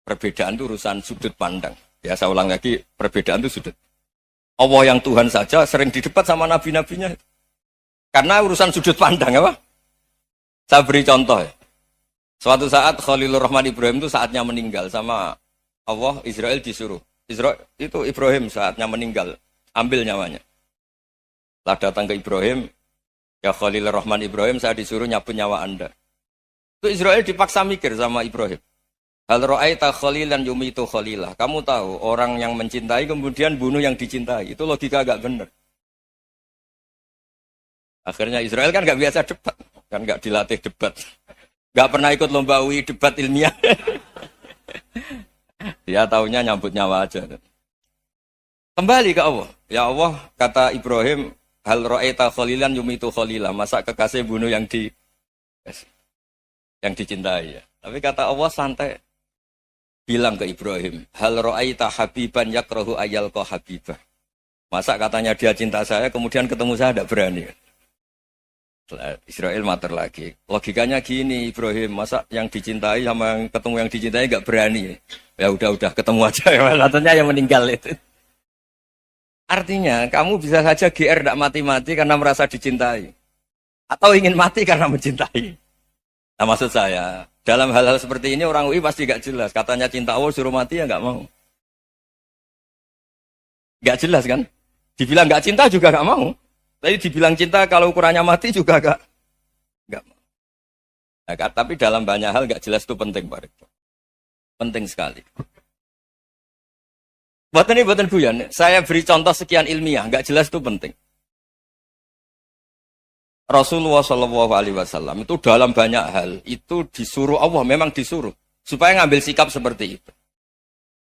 perbedaan itu urusan sudut pandang. Ya saya ulang lagi, perbedaan itu sudut. Allah yang Tuhan saja sering didebat sama nabi-nabinya. Karena urusan sudut pandang apa? Saya beri contoh ya. Suatu saat Khalilur Rahman Ibrahim itu saatnya meninggal sama Allah, Israel disuruh. Israel itu Ibrahim saatnya meninggal, ambil nyawanya. Setelah datang ke Ibrahim, ya Khalilur Rahman Ibrahim, saya disuruh nyabut nyawa Anda. Itu Israel dipaksa mikir sama Ibrahim. Hal ra'aita khalilan yumitu khalilah. Kamu tahu orang yang mencintai kemudian bunuh yang dicintai. Itu logika agak benar. Akhirnya Israel kan gak biasa debat. Kan gak dilatih debat. Gak pernah ikut lomba UI debat ilmiah. Dia taunya nyambut nyawa aja. Kembali ke Allah. Ya Allah, kata Ibrahim, hal ra'aita khalilan yumitu khalilah. Masa kekasih bunuh yang dicintai ya. Tapi kata Allah santai. Bilang ke Ibrahim, hal ra'aita habiban yakrahu ayyalqa habibah. Masa katanya dia cinta saya, kemudian ketemu saya tidak berani. Israel mater lagi. Logikanya gini Ibrahim, masa yang dicintai sama yang ketemu yang dicintai nggak berani. Ya udah ketemu aja. Katanya yang meninggal itu. Artinya kamu bisa saja GR tidak mati-mati karena merasa dicintai. Atau ingin mati karena mencintai. Nah maksud saya, dalam hal-hal seperti ini orang UI pasti gak jelas. Katanya cinta Allah suruh mati ya gak mau. Gak jelas kan? Dibilang gak cinta juga gak mau. Tapi dibilang cinta kalau ukurannya mati juga gak mau. Nah, tapi dalam banyak hal gak jelas itu penting Pak Rektor. Penting sekali. Buatan guyon. Saya beri contoh sekian ilmiah. Gak jelas itu penting. Rasulullah SAW itu dalam banyak hal itu disuruh Allah, memang disuruh supaya ngambil sikap seperti itu.